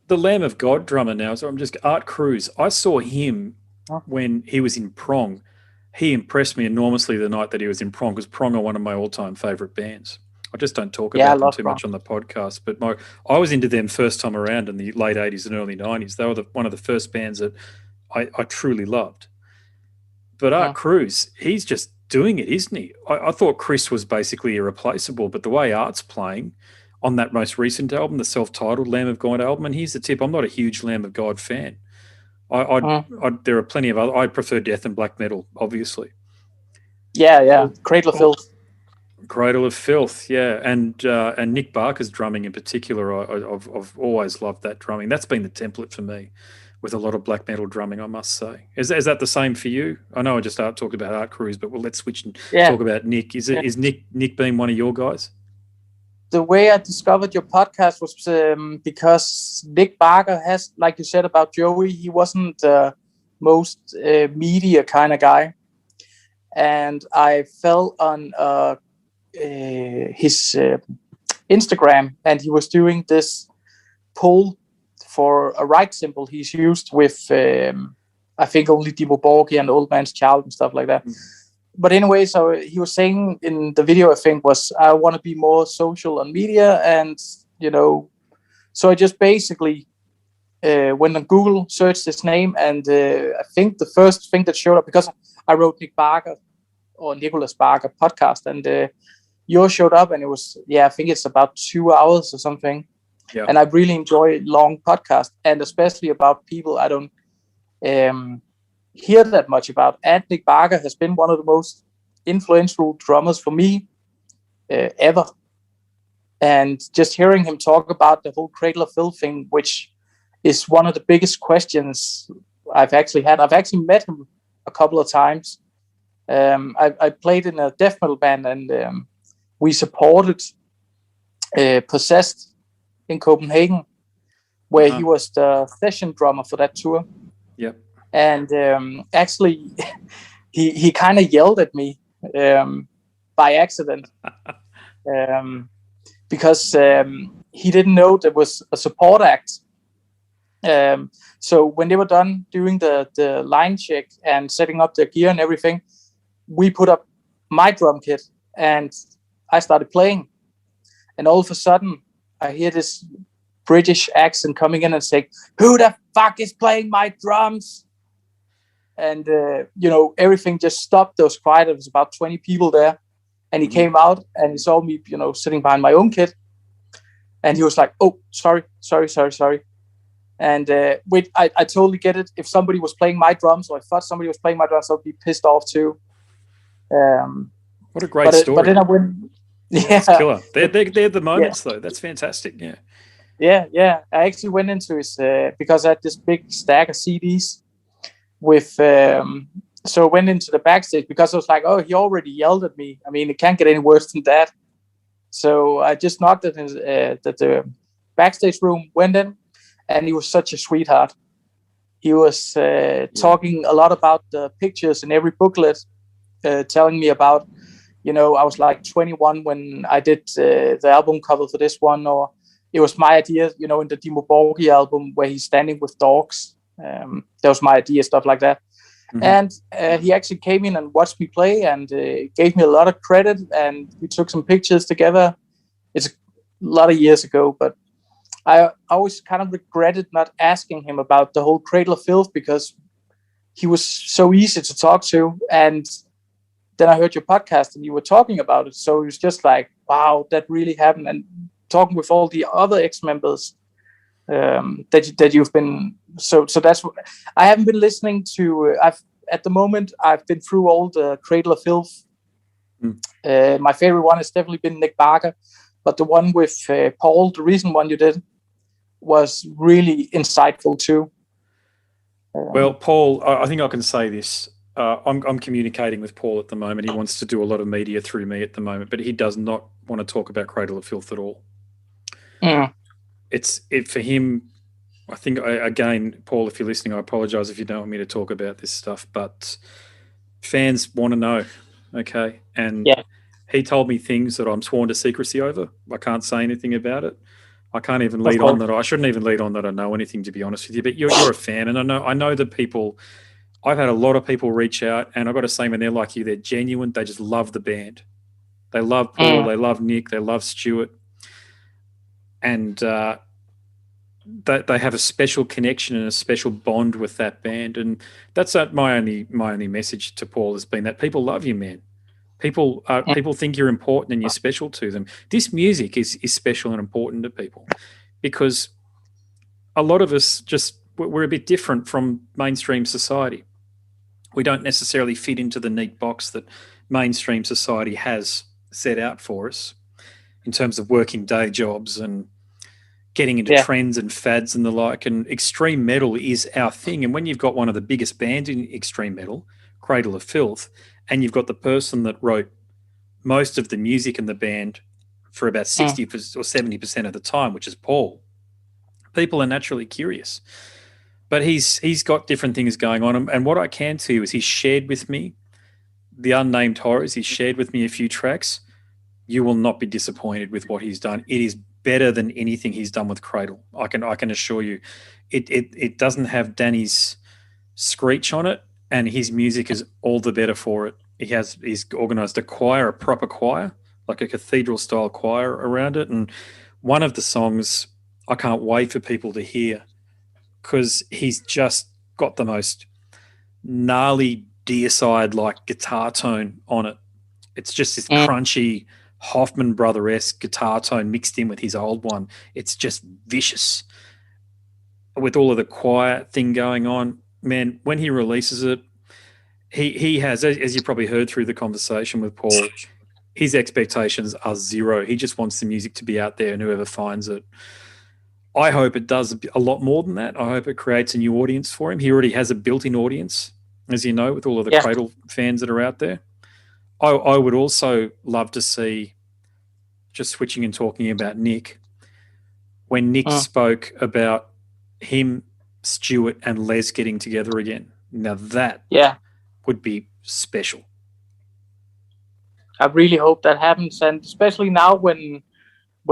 The Lamb of God drummer now, so Art Cruz. I saw him when he was in Prong. He impressed me enormously the night that he was in Prong, because Prong are one of my all-time favourite bands. I just don't talk about them too much on the podcast, but I was into them first time around in the late 80s and early 90s. They were one of the first bands that I truly loved. But Art Cruz, he's just doing it, isn't he? I thought Chris was basically irreplaceable, but the way Art's playing on that most recent album, the self-titled Lamb of God album, and here's the tip, I'm not a huge Lamb of God fan. There are plenty of other. I prefer death and black metal, obviously. Yeah. Cradle of Filth. Cradle of Filth, yeah, and Nick Barker's drumming in particular, I've always loved that drumming. That's been the template for me. with a lot of black metal drumming, I must say. Is that the same for you? I know I just talked about Art Crews, but let's switch and talk about Nick. Is Nick being one of your guys? The way I discovered your podcast was because Nick Barker has, like you said about Joey, he wasn't the most media kind of guy. And I fell on his Instagram, and he was doing this poll for a right symbol he's used with, I think, only Dimmu Borgir and Old Man's Child and stuff like that. But anyway, so he was saying in the video, I think, was, I want to be more social on media. And, so I just basically went on Google, searched his name. And I think the first thing that showed up, because I wrote Nick Barker or Nicholas Barker podcast, and yours showed up, and it was, I think it's about 2 hours or something. Yeah. And I really enjoy long podcasts, and especially about people I don't hear that much about. And Nick Barker has been one of the most influential drummers for me ever. And just hearing him talk about the whole Cradle of Filth thing, which is one of the biggest questions I've actually had. I've actually met him a couple of times. I played in a death metal band, and we supported Possessed in Copenhagen, where he was the session drummer for that tour. Yep. And actually, he kind of yelled at me by accident because he didn't know there was a support act. So when they were done doing the line check and setting up their gear and everything, we put up my drum kit and I started playing. And all of a sudden, I hear this British accent coming in and saying, "Who the fuck is playing my drums?" And, everything just stopped. There was quiet. There was about 20 people there. And he came out and he saw me, sitting behind my own kit. And he was like, "Oh, sorry." And I totally get it. If somebody was playing my drums, or I thought somebody was playing my drums, I'd be pissed off too. What a great story. But then I went... It's killer. They're the moments, though. That's fantastic. Yeah. I actually went into his because I had this big stack of CDs with. So I went into the backstage because I was like, "Oh, he already yelled at me. I mean, it can't get any worse than that." So I just knocked at the backstage room, went in, and he was such a sweetheart. He was talking a lot about the pictures in every booklet, telling me about. I was like 21 when I did the album cover for this one, or it was my idea, in the Dimmu Borgir album where he's standing with dogs. That was my idea, stuff like that. Mm-hmm. And he actually came in and watched me play and gave me a lot of credit, and we took some pictures together. It's a lot of years ago, but I always kind of regretted not asking him about the whole Cradle of Filth because he was so easy to talk to. And then I heard your podcast and you were talking about it. So it was just like, wow, that really happened. And talking with all the other ex-members that you've been, so that's what I haven't been listening to. At the moment, I've been through all the Cradle of Filth. My favorite one has definitely been Nick Barker, but the one with Paul, the recent one you did, was really insightful too. Well, Paul, I think I can say this. I'm communicating with Paul at the moment. He wants to do a lot of media through me at the moment, but he does not want to talk about Cradle of Filth at all. It's for him. I think, again, Paul, if you're listening, I apologise if you don't want me to talk about this stuff, but fans want to know, okay? And he told me things that I'm sworn to secrecy over. I can't say anything about it. I can't even lead on that. I shouldn't even lead on that I know anything, to be honest with you. But you're a fan, and I know that people. I've had a lot of people reach out, and I've got to say, when they're like you, they're genuine. They just love the band. They love Paul. They love Nick. They love Stuart, and they have a special connection and a special bond with that band. And that's my only message to Paul has been that people love you, man. People think you're important and you're special to them. This music is special and important to people because a lot of us we're a bit different from mainstream society. We don't necessarily fit into the neat box that mainstream society has set out for us in terms of working day jobs and, getting into trends and fads and the like. And extreme metal is our thing. And when you've got one of the biggest bands in extreme metal, Cradle of Filth, and you've got the person that wrote most of the music in the band for about 60 or 70% of the time, which is Paul, people are naturally curious. But he's got different things going on. And what I can tell you is he's shared with me the Unnamed Horrors. He's shared with me a few tracks. You will not be disappointed with what he's done. It is better than anything he's done with Cradle. I can assure you. It doesn't have Danny's screech on it, and his music is all the better for it. He's organised a choir, a proper choir, like a cathedral style choir around it. And one of the songs I can't wait for people to hear, because he's just got the most gnarly Deicide like guitar tone on it. It's just this crunchy Hoffman brother-esque guitar tone mixed in with his old one. It's just vicious. With all of the choir thing going on, man, when he releases it, he has, as you probably heard through the conversation with Paul, his expectations are zero. He just wants the music to be out there and whoever finds it. I hope it does a lot more than that. I hope it creates a new audience for him. He already has a built-in audience, as you know, with all of the Cradle fans that are out there. I would also love to see, just switching and talking about Nick, when Nick spoke about him, Stuart, and Les getting together again. Now that would be special. I really hope that happens, and especially now when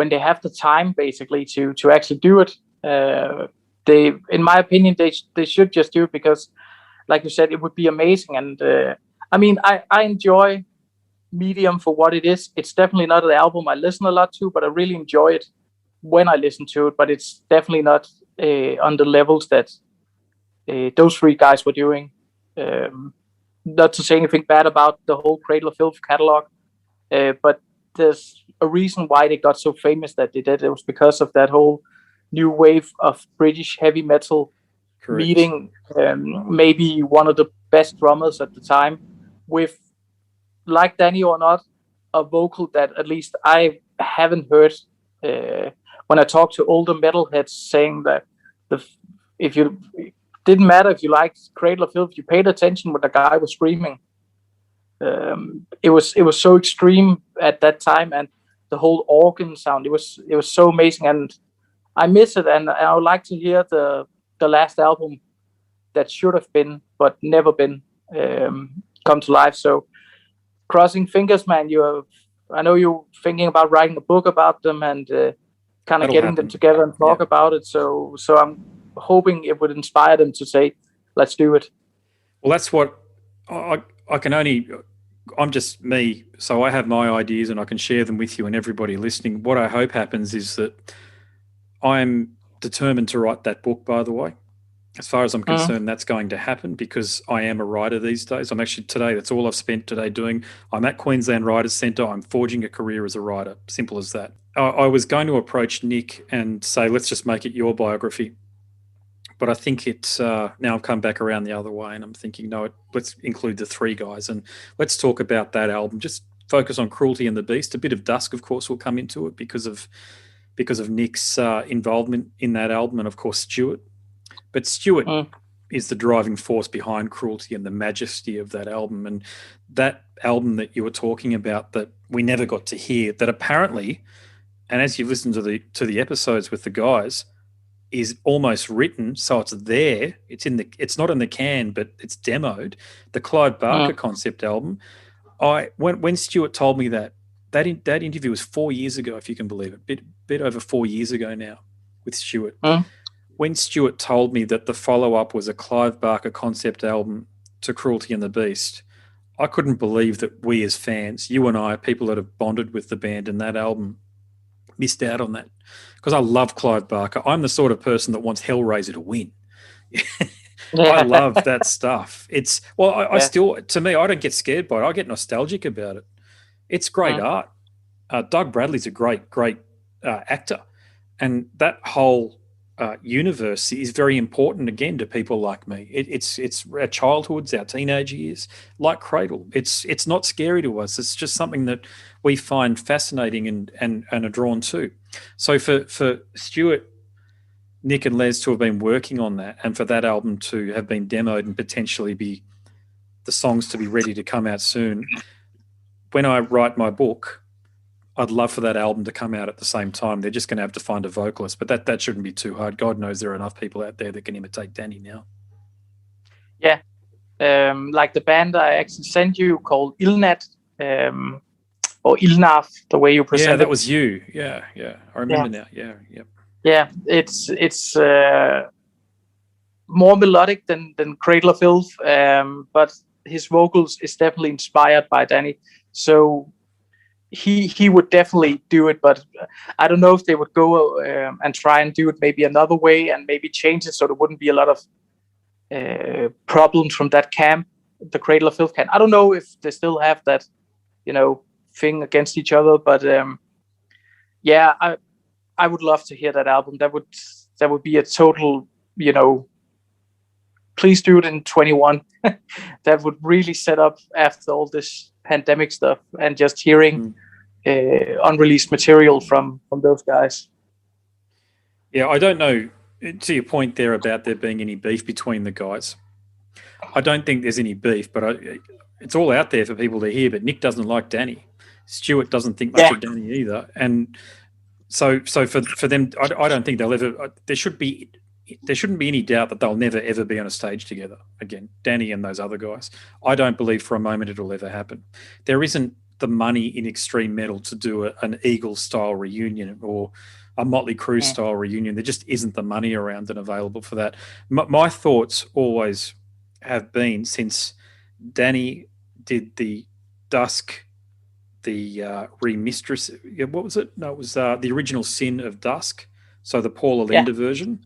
they have the time basically to actually do it. They, in my opinion, they should just do it, because, like you said, it would be amazing. And I mean, I enjoy Medium for what it is. It's definitely not an album I listen a lot to, but I really enjoy it when I listen to it. But it's definitely not on the levels that those three guys were doing. Not to say anything bad about the whole Cradle of Filth catalog, but there's a reason why they got so famous that they did. It was because of that whole new wave of British heavy metal. Correct. Meeting maybe one of the best drummers at the time with, like Danny or not, a vocal that at least I haven't heard when I talk to older metalheads, saying that if you didn't matter if you liked Cradle of Filth, you paid attention when the guy was screaming. It was so extreme at that time, and the whole organ sound, it was so amazing, and I miss it. And I would like to hear the last album that should have been but never been come to life. So crossing fingers, man. I know you're thinking about writing a book about them and kind of getting them together and talk about it. So I'm hoping it would inspire them to say, let's do it. Well, that's what I can only. I'm just me, so I have my ideas and I can share them with you and everybody listening. What I hope happens is that I'm determined to write that book, by the way. As far as I'm concerned, that's going to happen, because I am a writer these days. I'm actually, today, that's all I've spent today doing. I'm at Queensland Writers Centre. I'm forging a career as a writer. Simple as that. I was going to approach Nick and say, let's just make it your biography. But I think it's now I've come back around the other way, and I'm thinking, no, let's include the three guys and let's talk about that album. Just focus on Cruelty and the Beast. A bit of Dusk, of course, will come into it because of Nick's involvement in that album, and of course Stuart. But Stuart is the driving force behind Cruelty and the majesty of that album. And that album that you were talking about that we never got to hear, that apparently, and as you've listened to the episodes with the guys, is almost written, so it's there. It's not in the can, but it's demoed. The Clive Barker concept album. When Stuart told me that interview was 4 years ago, if you can believe it, bit over 4 years ago now with Stuart. When Stuart told me that the follow-up was a Clive Barker concept album to Cruelty and the Beast, I couldn't believe that we as fans, you and I, people that have bonded with the band and that album, missed out on that. Because I love Clive Barker. I'm the sort of person that wants Hellraiser to win. I love that stuff. I still, to me, I don't get scared by it. I get nostalgic about it. It's great art. Doug Bradley's a great actor. And that whole universe is very important, again, to people like me. It's our childhoods, our teenage years, like Cradle. It's not scary to us. It's just something that we find fascinating and are drawn to. So for Stuart Nick and Les to have been working on that, and for that album to have been demoed and potentially be the songs to be ready to come out soon. When I write my book, I'd love for that album to come out at the same time. They're just going to have to find a vocalist, but that shouldn't be too hard. God knows there are enough people out there that can imitate Danny now. Yeah. Like the band I actually sent you called Ilnat, or Ilnaf, the way you present it. Yeah, that was you. Yeah. I remember now. Yeah, yep. Yeah, it's more melodic than Cradle of Filth, but his vocals is definitely inspired by Danny. So he would definitely do it, but I don't know if they would go and try and do it maybe another way and maybe change it so there wouldn't be a lot of problems from that camp, the Cradle of Filth camp. I don't know if they still have that, thing against each other, but yeah, I would love to hear that album. That would be a total, please do it in 21. That would really set up after all this pandemic stuff and just hearing unreleased material from those guys. Yeah, I don't know, to your point there about there being any beef between the guys. I don't think there's any beef, but it's all out there for people to hear, but Nick doesn't like Danny. Stuart doesn't think much of Danny either. And so for them, I don't think they'll ever. There shouldn't be any doubt that they'll never ever be on a stage together again. Danny and those other guys. I don't believe for a moment it'll ever happen. There isn't the money in extreme metal to do an Eagles style reunion or a Motley Crue style reunion. There just isn't the money around and available for that. My thoughts always have been, since Danny did the Dusk, the remistress. What was it? No, it was the original Sin of Dusk. So the Paula Linda version,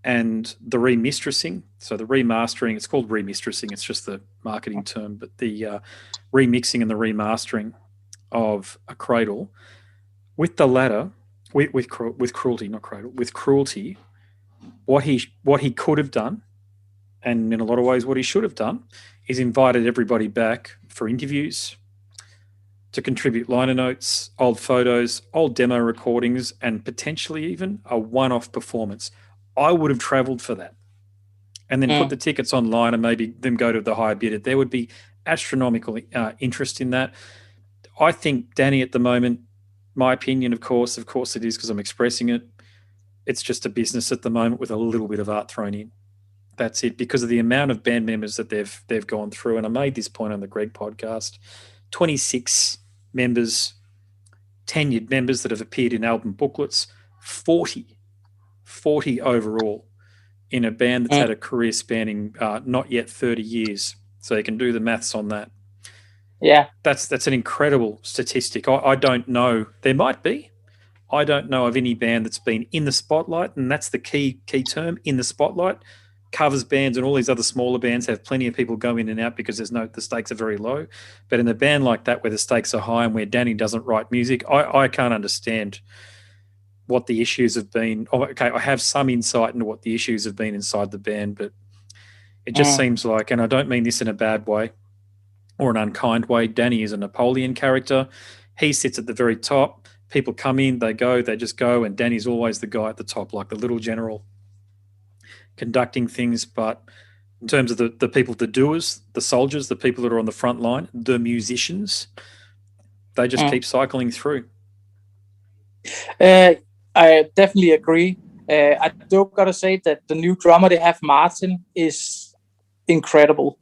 and the remistressing. So the remastering. It's called remistressing. It's just the marketing term, but the remixing and the remastering of A Cradle. With the latter, with Cruelty, not Cradle, with Cruelty, what he could have done, and in a lot of ways what he should have done, is invited everybody back for interviews, to contribute liner notes, old photos, old demo recordings, and potentially even a one-off performance. I would have travelled for that. And then put the tickets online and maybe them go to the higher bidder. There would be astronomical interest in that. I think Danny at the moment, my opinion, of course it is because I'm expressing it, it's just a business at the moment with a little bit of art thrown in. That's it, because of the amount of band members that they've gone through. And I made this point on the Greg podcast. 26 members, tenured members that have appeared in album booklets, 40 overall in a band that's had a career spanning not yet 30 years. So you can do the maths on that. Yeah. That's an incredible statistic. I don't know. There might be. I don't know of any band that's been in the spotlight, and that's the key term, in the spotlight. Covers bands and all these other smaller bands have plenty of people go in and out because the stakes are very low. But in a band like that where the stakes are high and where Danny doesn't write music, I can't understand what the issues have been. Okay, I have some insight into what the issues have been inside the band, but it just seems like, and I don't mean this in a bad way or an unkind way, Danny is a Napoleon character. He sits at the very top. People come in, they just go, and Danny's always the guy at the top, like the little general, conducting things. But in terms of the people, the doers, the soldiers, the people that are on the front line, the musicians, they just keep cycling through. I definitely agree. I do gotta say that the new drummer they have, Martin, is incredible.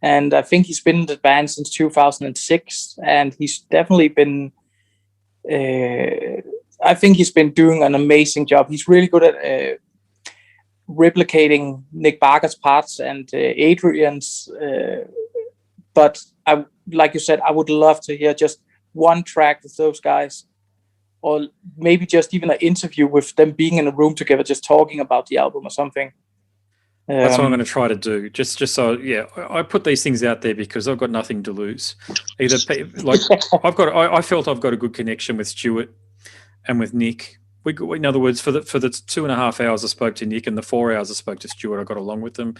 And I think he's been in the band since 2006, and he's definitely been, I think he's been doing an amazing job. He's really good at replicating Nick Barker's parts and Adrian's, but like you said, I would love to hear just one track with those guys, or maybe just even an interview with them being in a room together, just talking about the album or something. That's what I'm going to try to do. Just so, yeah, I put these things out there because I've got nothing to lose. Either like I felt I've got a good connection with Stuart and with Nick. In other words, for the 2.5 hours I spoke to Nick and the 4 hours I spoke to Stuart, I got along with them.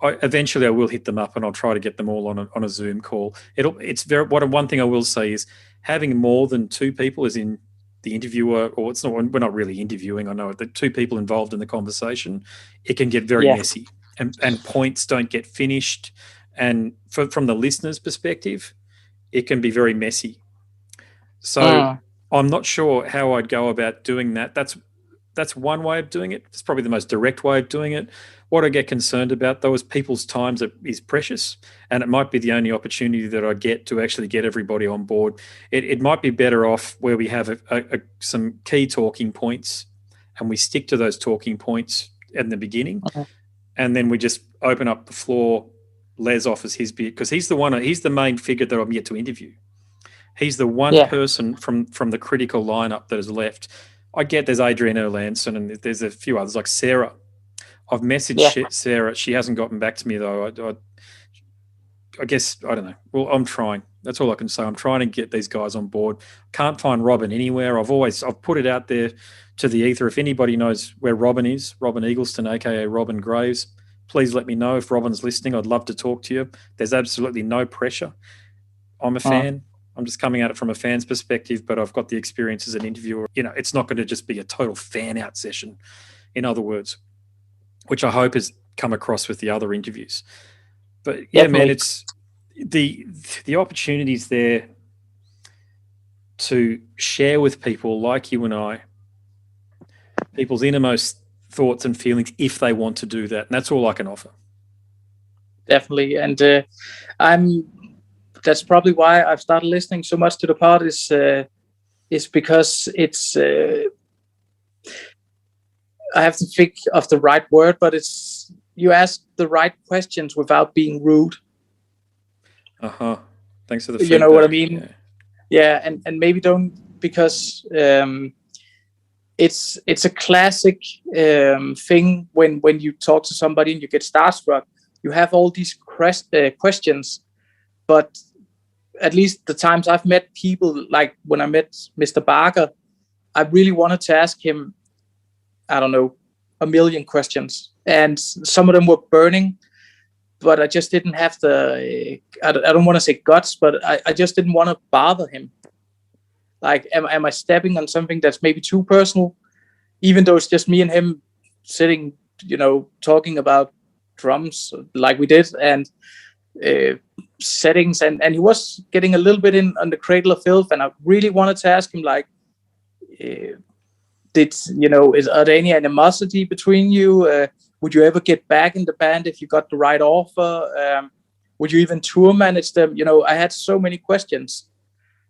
Eventually I will hit them up and I'll try to get them all on a Zoom call. One thing I will say is having more than two people, as in the interviewer, or it's not, we're not really interviewing. I know the two people involved in the conversation, it can get very messy, and points don't get finished. And from the listener's perspective, it can be very messy. So I'm not sure how I'd go about doing that. That's one way of doing it. It's probably the most direct way of doing it. What I get concerned about, though, is people's time is precious, and it might be the only opportunity that I get to actually get everybody on board. It might be better off where we have some key talking points, and we stick to those talking points in the beginning, and then we just open up the floor. Les offers his bit because he's the main figure that I'm yet to interview. He's the one person from the critical lineup that is left. I get there's Adrian Erlandson and there's a few others like Sarah. I've messaged Sarah. She hasn't gotten back to me though. I guess, I don't know. Well, I'm trying. That's all I can say. I'm trying to get these guys on board. Can't find Robin anywhere. I've put it out there to the ether. If anybody knows where Robin is, Robin Eagleston, aka Robin Graves, please let me know if Robin's listening. I'd love to talk to you. There's absolutely no pressure. I'm a fan. I'm just coming at it from a fan's perspective, but I've got the experience as an interviewer. It's not going to just be a total fan out session, in other words, which I hope has come across with the other interviews. But man, it's the opportunities there to share with people like you and I, people's innermost thoughts and feelings if they want to do that. And that's all I can offer. Definitely. And that's probably why I've started listening so much to the pod is because it's I have to think of the right word, but it's you ask the right questions without being rude. Thanks for the feedback. You know what I mean? Yeah, and maybe don't, because it's a classic thing when you talk to somebody and you get starstruck. You have all these questions, but at least the times I've met people, like when I met Mr. Barker, I really wanted to ask him, I don't know, 1 million questions. And some of them were burning, but I just didn't have the, I don't want to say guts, but I just didn't want to bother him. Like, am I stepping on something that's maybe too personal? Even though it's just me and him sitting, talking about drums like we did, and settings, and he was getting a little bit in on the Cradle of Filth, and I really wanted to ask him, like, are there any animosity between you? Would you ever get back in the band if you got the right offer? Would you even tour manage them? I had so many questions,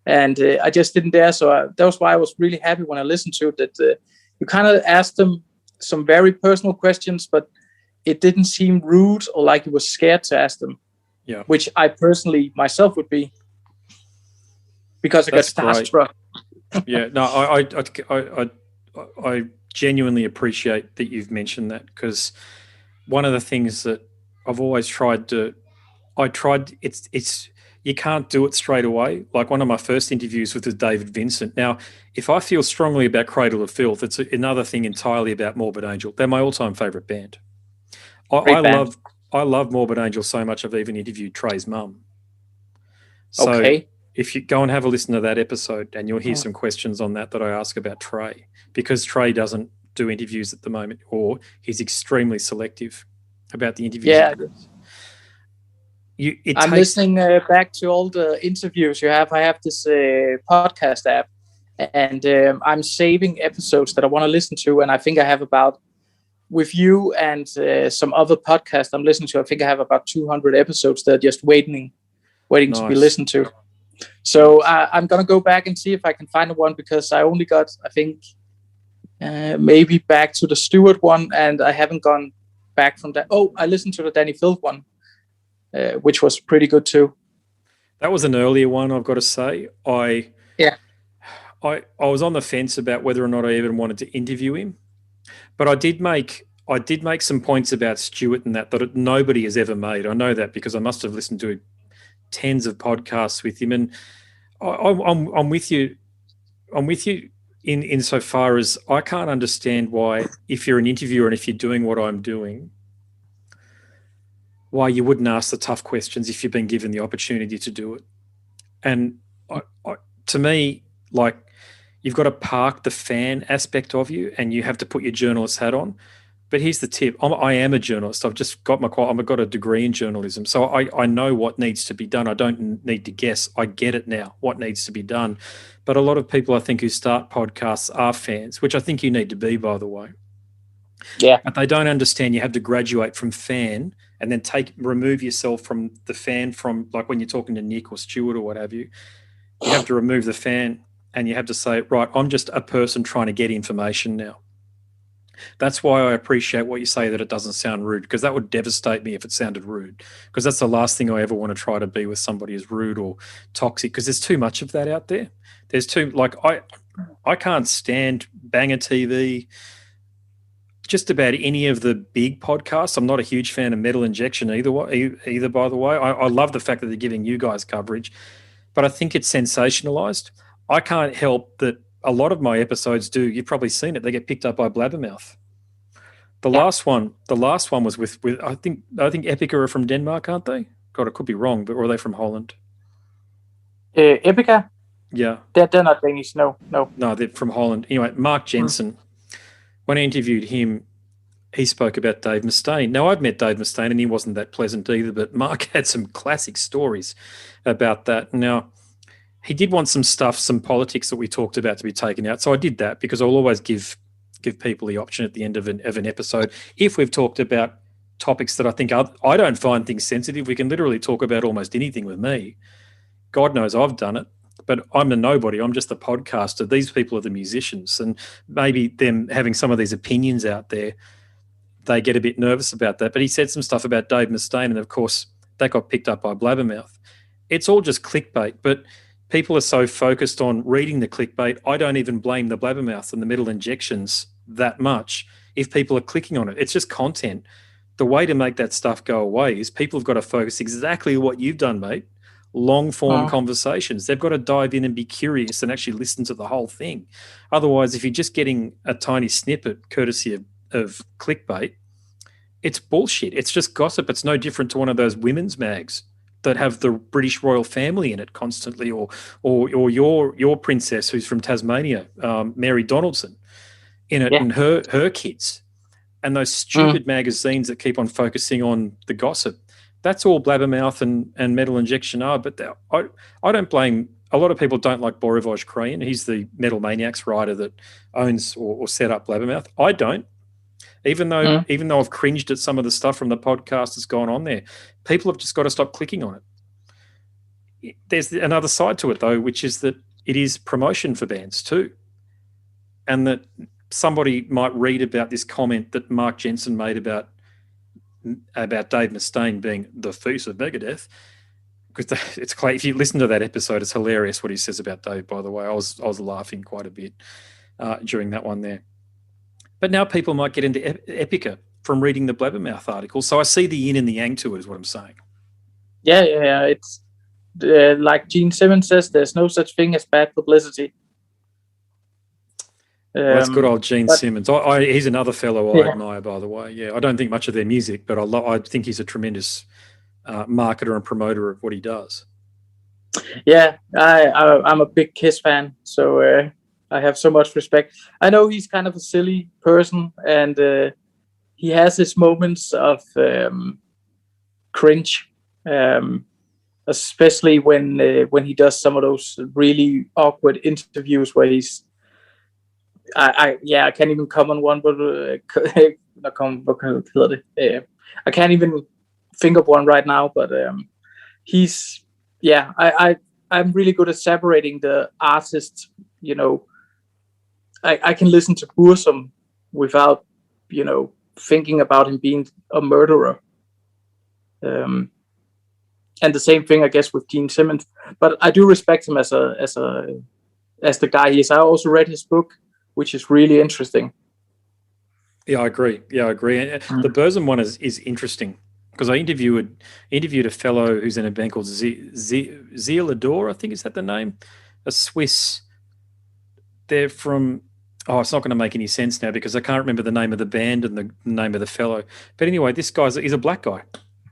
and I just didn't dare. So that was why I was really happy when I listened to it, that you kind of asked them some very personal questions, but it didn't seem rude or like you were scared to ask them. Yeah, which I personally myself would be, because I got starstruck. Yeah, no, I genuinely appreciate that you've mentioned that, because one of the things that I've always it's you can't do it straight away. Like one of my first interviews was with David Vincent. Now, if I feel strongly about Cradle of Filth, it's another thing entirely about Morbid Angel. They're my all-time favourite band. I love Morbid Angel so much I've even interviewed Trey's mum. So if you go and have a listen to that episode, and you'll hear some questions on that I ask about Trey, because Trey doesn't do interviews at the moment, or he's extremely selective about the interviews. Yeah. I'm listening back to all the interviews you have. I have this podcast app, and I'm saving episodes that I want to listen to, and I think I have about, with you and some other podcasts I'm listening to, I think I have about 200 episodes that are just waiting to be listened to. So I'm going to go back and see if I can find one, because I only got, I think, maybe back to the Stewart one, and I haven't gone back from that. Oh, I listened to the Danny Filth one, which was pretty good too. That was an earlier one, I've got to say. I was on the fence about whether or not I even wanted to interview him. But I did make some points about Stewart and that nobody has ever made. I know that because I must have listened to tens of podcasts with him, and I'm with you. I'm with you in so far as I can't understand why, if you're an interviewer and if you're doing what I'm doing, why you wouldn't ask the tough questions if you've been given the opportunity to do it. And to me, like, you've got to park the fan aspect of you, and you have to put your journalist hat on. But here's the tip: I am a journalist. I've just got I've got a degree in journalism, so I know what needs to be done. I don't need to guess. I get it now. What needs to be done. But a lot of people, I think, who start podcasts are fans, which I think you need to be, by the way. Yeah. But they don't understand you have to graduate from fan and then remove yourself from the fan, from like when you're talking to Nick or Stuart or what have you. You have to remove the fan and you have to say, right, I'm just a person trying to get information now. That's why I appreciate what you say, that it doesn't sound rude, because that would devastate me if it sounded rude, because that's the last thing I ever want to try to be with somebody, is rude or toxic, because there's too much of that out there. There's too, like, I can't stand Banger TV, just about any of the big podcasts. I'm not a huge fan of Metal Injection either, by the way. I love the fact that they're giving you guys coverage, but I think it's sensationalized. I can't help that a lot of my episodes do. You've probably seen it. They get picked up by Blabbermouth. The last one was with I think Epica are from Denmark, aren't they? God, I could be wrong, but or are they from Holland? Epica? Yeah. They're not Danish. No. No, they're from Holland. Anyway, Mark Jensen. When I interviewed him, he spoke about Dave Mustaine. Now, I've met Dave Mustaine, and he wasn't that pleasant either, but Mark had some classic stories about that. Now, he did want some politics that we talked about to be taken out. So I did that, because I'll always give people the option at the end of an episode. If we've talked about topics that I think I don't find things sensitive, we can literally talk about almost anything with me. God knows I've done it, but I'm a nobody. I'm just a podcaster. These people are the musicians, and maybe them having some of these opinions out there, they get a bit nervous about that. But he said some stuff about Dave Mustaine, and of course that got picked up by Blabbermouth. It's all just clickbait, but people are so focused on reading the clickbait. I don't even blame the Blabbermouth and the Metal Injections that much if people are clicking on it. It's just content. The way to make that stuff go away is people have got to focus exactly what you've done, mate. Long form conversations. They've got to dive in and be curious and actually listen to the whole thing. Otherwise, if you're just getting a tiny snippet courtesy of clickbait, it's bullshit. It's just gossip. It's no different to one of those women's mags that have the British royal family in it constantly, or your princess who's from Tasmania, Mary Donaldson, in it, and her kids, and those stupid magazines that keep on focusing on the gossip. That's all Blabbermouth and Metal Injection are. But I don't blame. A lot of people don't like Borovoj Crayon. He's the Metal Maniacs writer that owns or set up Blabbermouth. I don't. Even though I've cringed at some of the stuff from the podcast that's gone on there, people have just got to stop clicking on it. There's another side to it, though, which is that it is promotion for bands too. And that somebody might read about this comment that Mark Jensen made about Dave Mustaine being the face of Megadeth. Because it's if you listen to that episode, it's hilarious what he says about Dave, by the way. I was laughing quite a bit during that one there. But now people might get into Epica from reading the Blabbermouth article. So I see the yin and the yang to it, is what I'm saying. Yeah. It's like Gene Simmons says, there's no such thing as bad publicity. Well, that's good old Gene Simmons. He's another fellow I admire, by the way. Yeah, I don't think much of their music, but I think he's a tremendous marketer and promoter of what he does. Yeah, I'm a big Kiss fan, so I have so much respect. I know he's kind of a silly person, and he has his moments of cringe, especially when he does some of those really awkward interviews where he's. I can't even come on one, but I can't even think of one right now. But I'm really good at separating the artists. You know, I can listen to Burzum without, thinking about him being a murderer. And the same thing, I guess, with Gene Simmons. But I do respect him as the guy he is. I also read his book, which is really interesting. Yeah, I agree. The Burzum one is interesting because I interviewed a fellow who's in a band called Zielador, I think, is that the name? A Swiss. They're from. Oh, it's not going to make any sense now because I can't remember the name of the band and the name of the fellow. But anyway, this he's a black guy,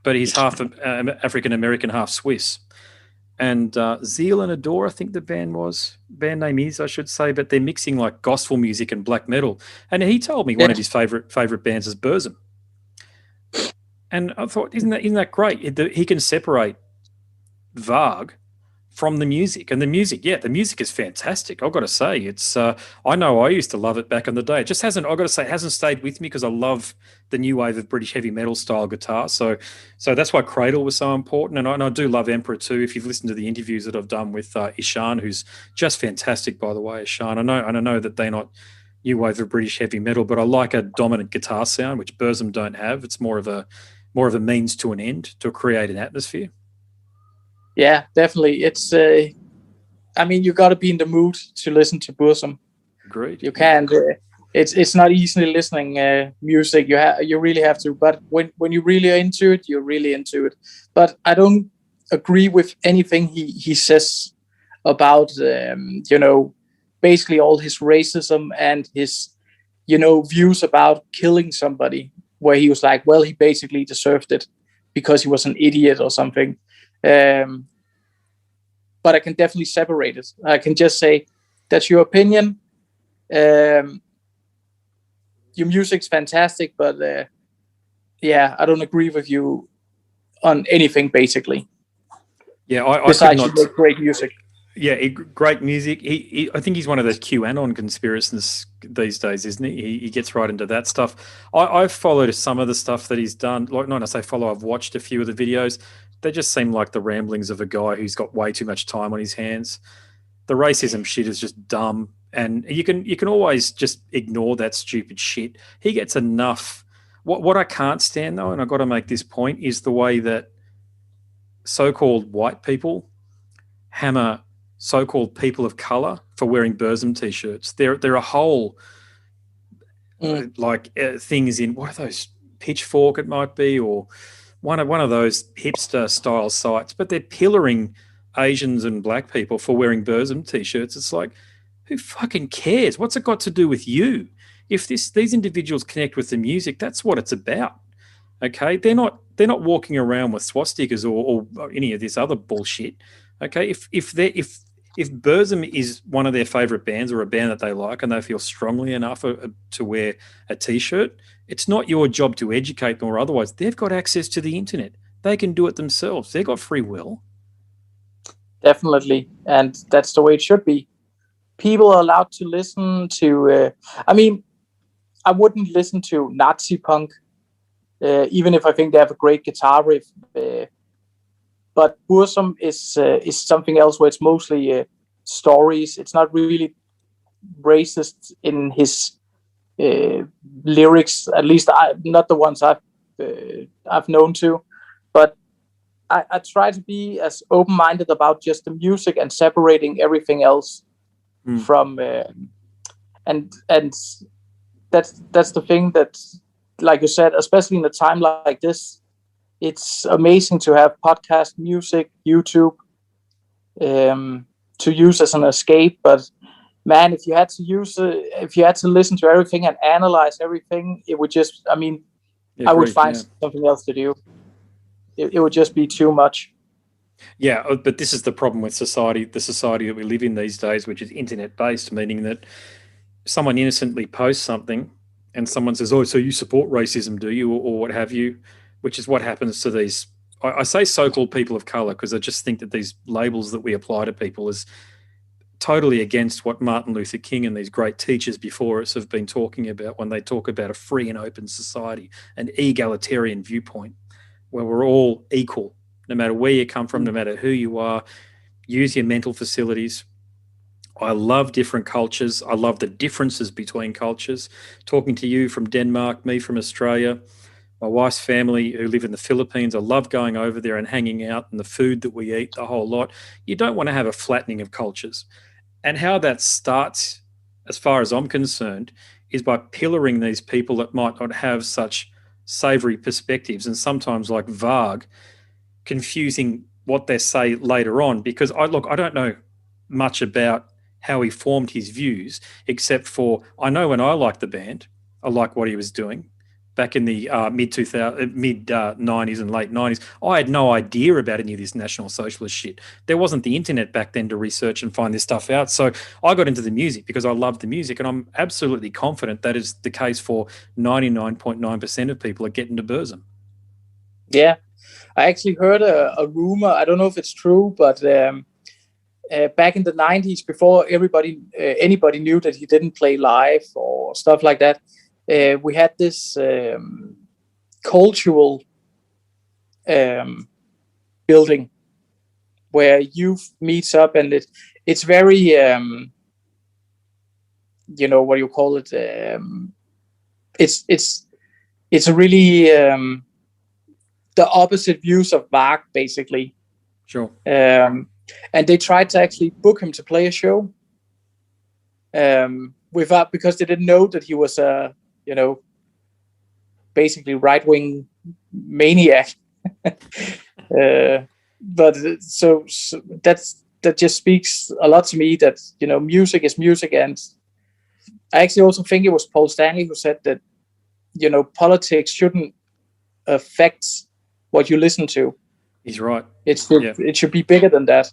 but he's half African American, half Swiss. and Zeal and Adore, I think the band name is, I should say, but they're mixing like gospel music and black metal. And he told me one of his favorite bands is Burzum. And I thought, isn't that great? He can separate Varg from the music, and the music is fantastic. I've got to say, it's I know I used to love it back in the day. It just hasn't, I've got to say, it hasn't stayed with me because I love the new wave of British heavy metal style guitar. So that's why Cradle was so important, and I do love Emperor too. If you've listened to the interviews that I've done with Ishan, who's just fantastic, by the way, Ishan. I know that they're not new wave of British heavy metal, but I like a dominant guitar sound, which Burzum don't have. It's more of a means to an end to create an atmosphere. Yeah, definitely. It's I mean, you got to be in the mood to listen to Burzum. Great. You can't. It's not easily listening music. You really have to. But when you really are into it, you're really into it. But I don't agree with anything he says about basically all his racism and his views about killing somebody. Where he was like, well, he basically deserved it because he was an idiot or something. But I can definitely separate it. I can just say, that's your opinion. Your music's fantastic, but I don't agree with you on anything, basically. Yeah, I besides you make great music. Yeah, great music. I think he's one of those QAnon conspiracists these days, isn't he? He gets right into that stuff. I've followed some of the stuff that he's done. Like, not to say follow, I've watched a few of the videos. They just seem like the ramblings of a guy who's got way too much time on his hands. The racism shit is just dumb, and you can always just ignore that stupid shit. He gets enough. What I can't stand though, and I've got to make this point, is the way that so-called white people hammer so-called people of color for wearing Burzum t-shirts. There are whole things in, what are those, Pitchfork it might be, or one of those hipster style sites, but they're pillaring Asians and black people for wearing Burzum t-shirts. It's like, who fucking cares? What's it got to do with you? If these individuals connect with the music, that's what it's about. Okay, they're not walking around with swastikas or any of this other bullshit. Okay, if Burzum is one of their favorite bands or a band that they like and they feel strongly enough to wear a t-shirt, it's not your job to educate them or otherwise. They've got access to the internet. They can do it themselves. They've got free will. Definitely, and that's the way it should be. People are allowed to listen to. I wouldn't listen to Nazi punk, even if I think they have a great guitar riff. But Burzum is something else where it's mostly stories. It's not really racist in his lyrics, at least not the ones I've known to. But I try to be as open-minded about just the music and separating everything else from. And that's the thing that, like you said, especially in a time like this. It's amazing to have podcast music, YouTube, to use as an escape. But man, if you had to listen to everything and analyze everything, it would just, I would find something else to do. It would just be too much. Yeah, but this is the problem with society, the society that we live in these days, which is internet-based, meaning that someone innocently posts something and someone says, oh, so you support racism, do you, or what have you? Which is what happens to these, I say so-called people of color because I just think that these labels that we apply to people is totally against what Martin Luther King and these great teachers before us have been talking about when they talk about a free and open society, an egalitarian viewpoint where we're all equal, no matter where you come from, no matter who you are. Use your mental facilities. I love different cultures. I love the differences between cultures. Talking to you from Denmark, me from Australia, my wife's family who live in the Philippines, I love going over there and hanging out, and the food that we eat, the whole lot. You don't want to have a flattening of cultures. And how that starts, as far as I'm concerned, is by pillaring these people that might not have such savoury perspectives, and sometimes, like Varg, confusing what they say later on. Because I don't know much about how he formed his views, except for I know when I liked the band, I liked what he was doing. back in the mid 90s and late 90s. I had no idea about any of this National Socialist shit. There wasn't the internet back then to research and find this stuff out. So I got into the music because I loved the music, and I'm absolutely confident that is the case for 99.9% of people that get into Burzum. Yeah, I actually heard a rumor. I don't know if it's true, but back in the 90s, before anybody knew that he didn't play live or stuff like that, we had this cultural building where youth meets up, and it's very you know, what you call it, it's a really the opposite views of Bach, basically. Sure. And they tried to actually book him to play a show without, because they didn't know that he was a, you know, basically right-wing maniac. But so that just speaks a lot to me that, you know, music is music. And I actually also think it was Paul Stanley who said that, you know, politics shouldn't affect what you listen to. He's right. It should be bigger than that.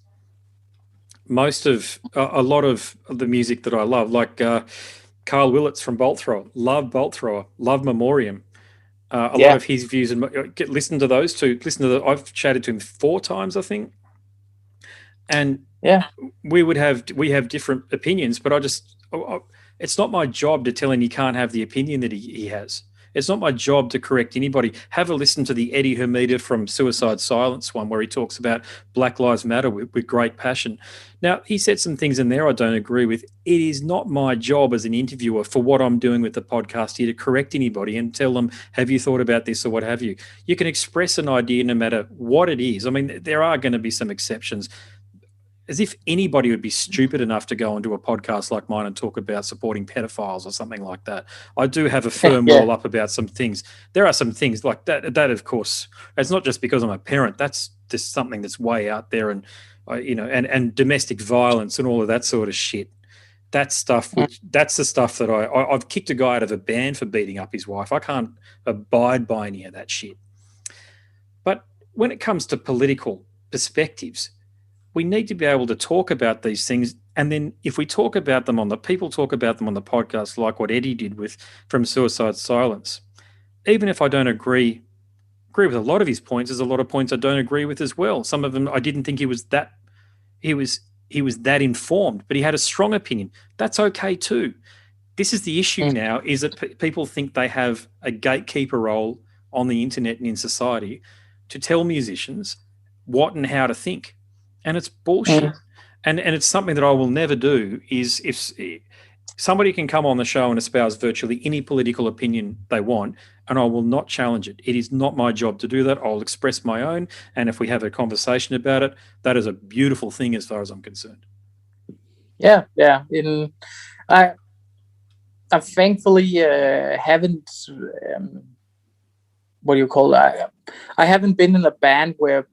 Most of a lot of the music that I love, like Carl Willits from Bolt Thrower, love Memoriam. A lot of his views, and listen to those two. I've chatted to him 4 times, I think, and we have different opinions. But it's not my job to tell him he can't have the opinion that he has. It's not my job to correct anybody. Have a listen to the Eddie Hermida from Suicide Silence one, where he talks about Black Lives Matter with great passion. Now, he said some things in there I don't agree with. It is not my job as an interviewer for what I'm doing with the podcast here to correct anybody and tell them, have you thought about this or what have you? You can express an idea no matter what it is. I mean, there are going to be some exceptions. As if anybody would be stupid enough to go onto a podcast like mine and talk about supporting pedophiles or something like that. I do have a firm wall up about some things. There are some things like that, of course, it's not just because I'm a parent. That's just something that's way out there, and you know, and domestic violence and all of that sort of shit. That stuff, that's the stuff that I've kicked a guy out of a band for beating up his wife. I can't abide by any of that shit. But when it comes to political perspectives, we need to be able to talk about these things. And then if we talk about them people talk about them on the podcast, like what Eddie did from Suicide Silence, even if I don't agree with a lot of his points, there's a lot of points I don't agree with as well. Some of them I didn't think he was that informed, but he had a strong opinion. That's okay too. This is the issue now, is that people think they have a gatekeeper role on the internet and in society to tell musicians what and how to think. And it's bullshit. And it's something that I will never do. Is if somebody can come on the show and espouse virtually any political opinion they want, and I will not challenge it. It is not my job to do that. I'll express my own. And if we have a conversation about it, that is a beautiful thing as far as I'm concerned. Yeah. I thankfully haven't, what do you call that? I haven't been in a band where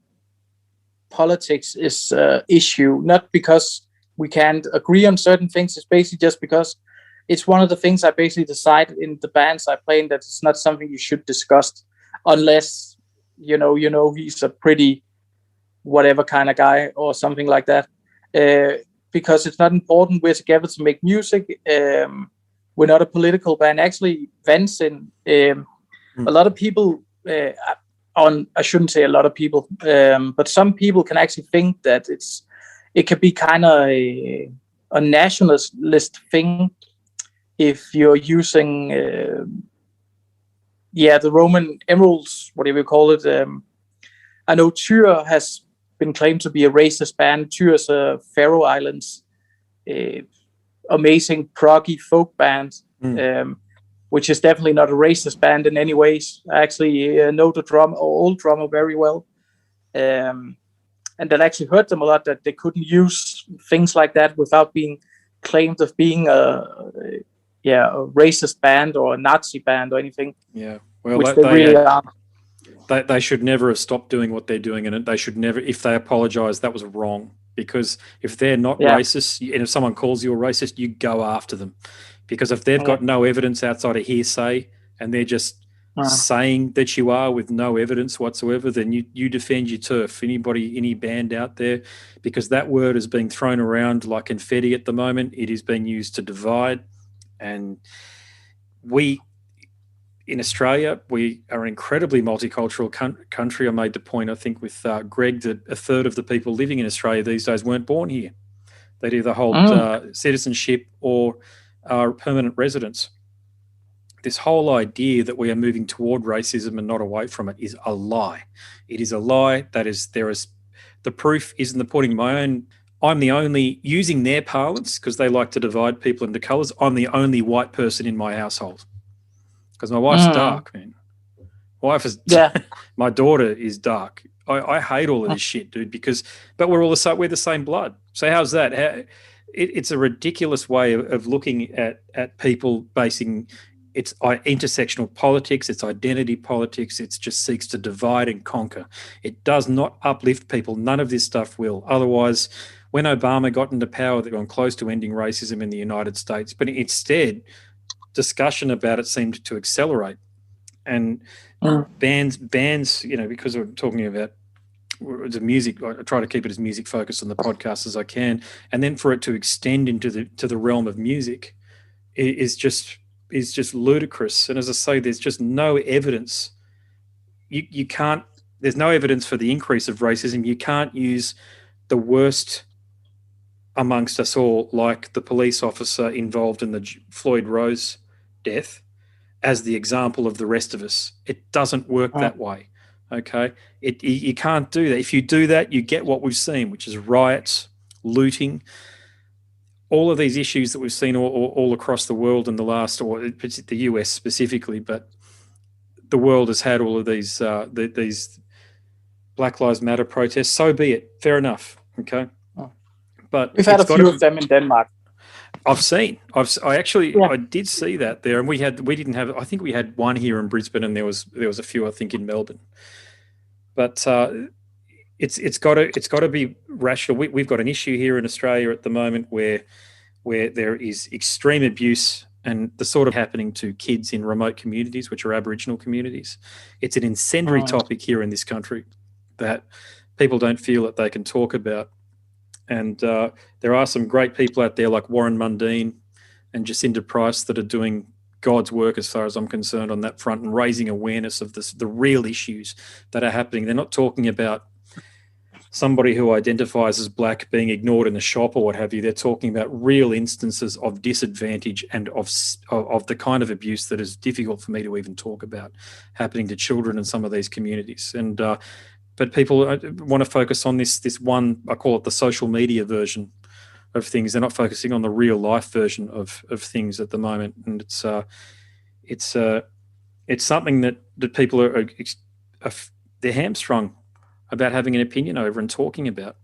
politics is an issue, not because we can't agree on certain things. It's basically just because it's one of the things I basically decide in the bands I play in, that it's not something you should discuss unless you know he's a pretty whatever kind of guy or something like that, because it's not important. We're together to make music. We're not a political band. Actually, Vansind, a lot of people I shouldn't say a lot of people, but some people can actually think that it could be kind of a nationalist thing if you're using the Roman emeralds, whatever you call it. I know Tyr has been claimed to be a racist band. Tyr is a Faroe Islands amazing proggy folk band. Which is definitely not a racist band in any ways. I actually know the old drummer very well. And that actually hurt them a lot, that they couldn't use things like that without being claimed of being a racist band or a Nazi band or anything. Yeah, well, which they really are. They should never have stopped doing what they're doing, and they should never, if they apologize, that was wrong. Because if they're not racist, and if someone calls you a racist, you go after them. Because if they've got no evidence outside of hearsay and they're just saying that you are with no evidence whatsoever, then you defend your turf. Any band out there, because that word is being thrown around like confetti at the moment. It is being used to divide, and we in Australia, we are an incredibly multicultural country. I made the point, I think, with Greg, that a third of the people living in Australia these days weren't born here. They either hold citizenship or are permanent residents. This whole idea that we are moving toward racism and not away from it is a lie. It is a lie. The proof is in the pudding. I'm the only, using their parlance, because they like to divide people into colours, I'm the only white person in my household. Because my wife's dark, man. My daughter is dark. I hate all of this shit, dude, but we're the same blood. So how's that? It's a ridiculous way of looking at people basing it's intersectional politics, it's identity politics, it just seeks to divide and conquer. It does not uplift people. None of this stuff will. Otherwise, when Obama got into power, they got close to ending racism in the United States. But instead, discussion about it seemed to accelerate. And bands, because we're talking about the music, I try to keep it as music focused on the podcast as I can. And then for it to extend into the realm of music is just ludicrous. And as I say, there's just no evidence. There's no evidence for the increase of racism. You can't use the worst amongst us all, like the police officer involved in the Floyd Rose death, as the example of the rest of us. It doesn't work that way. Okay. You can't do that. If you do that, you get what we've seen, which is riots, looting, all of these issues that we've seen all across the world in the last, or the US specifically, but the world has had all of these Black Lives Matter protests. So be it. Fair enough. Okay. But we've had a few of them in Denmark. I did see that there, and we didn't have. I think we had one here in Brisbane, and there was a few, I think, in Melbourne. But it's got to be rational. We've got an issue here in Australia at the moment where there is extreme abuse and the sort of happening to kids in remote communities, which are Aboriginal communities. It's an incendiary topic here in this country that people don't feel that they can talk about. And there are some great people out there like Warren Mundine and Jacinda Price that are doing God's work, as far as I'm concerned, on that front, and raising awareness of the real issues that are happening. They're not talking about somebody who identifies as black being ignored in the shop or what have you. They're talking about real instances of disadvantage and of the kind of abuse that is difficult for me to even talk about happening to children in some of these communities. And but people want to focus on this one, I call it the social media version of things. They're not focusing on the real life version of things at the moment. And it's something that people are they're hamstrung about having an opinion over and talking about.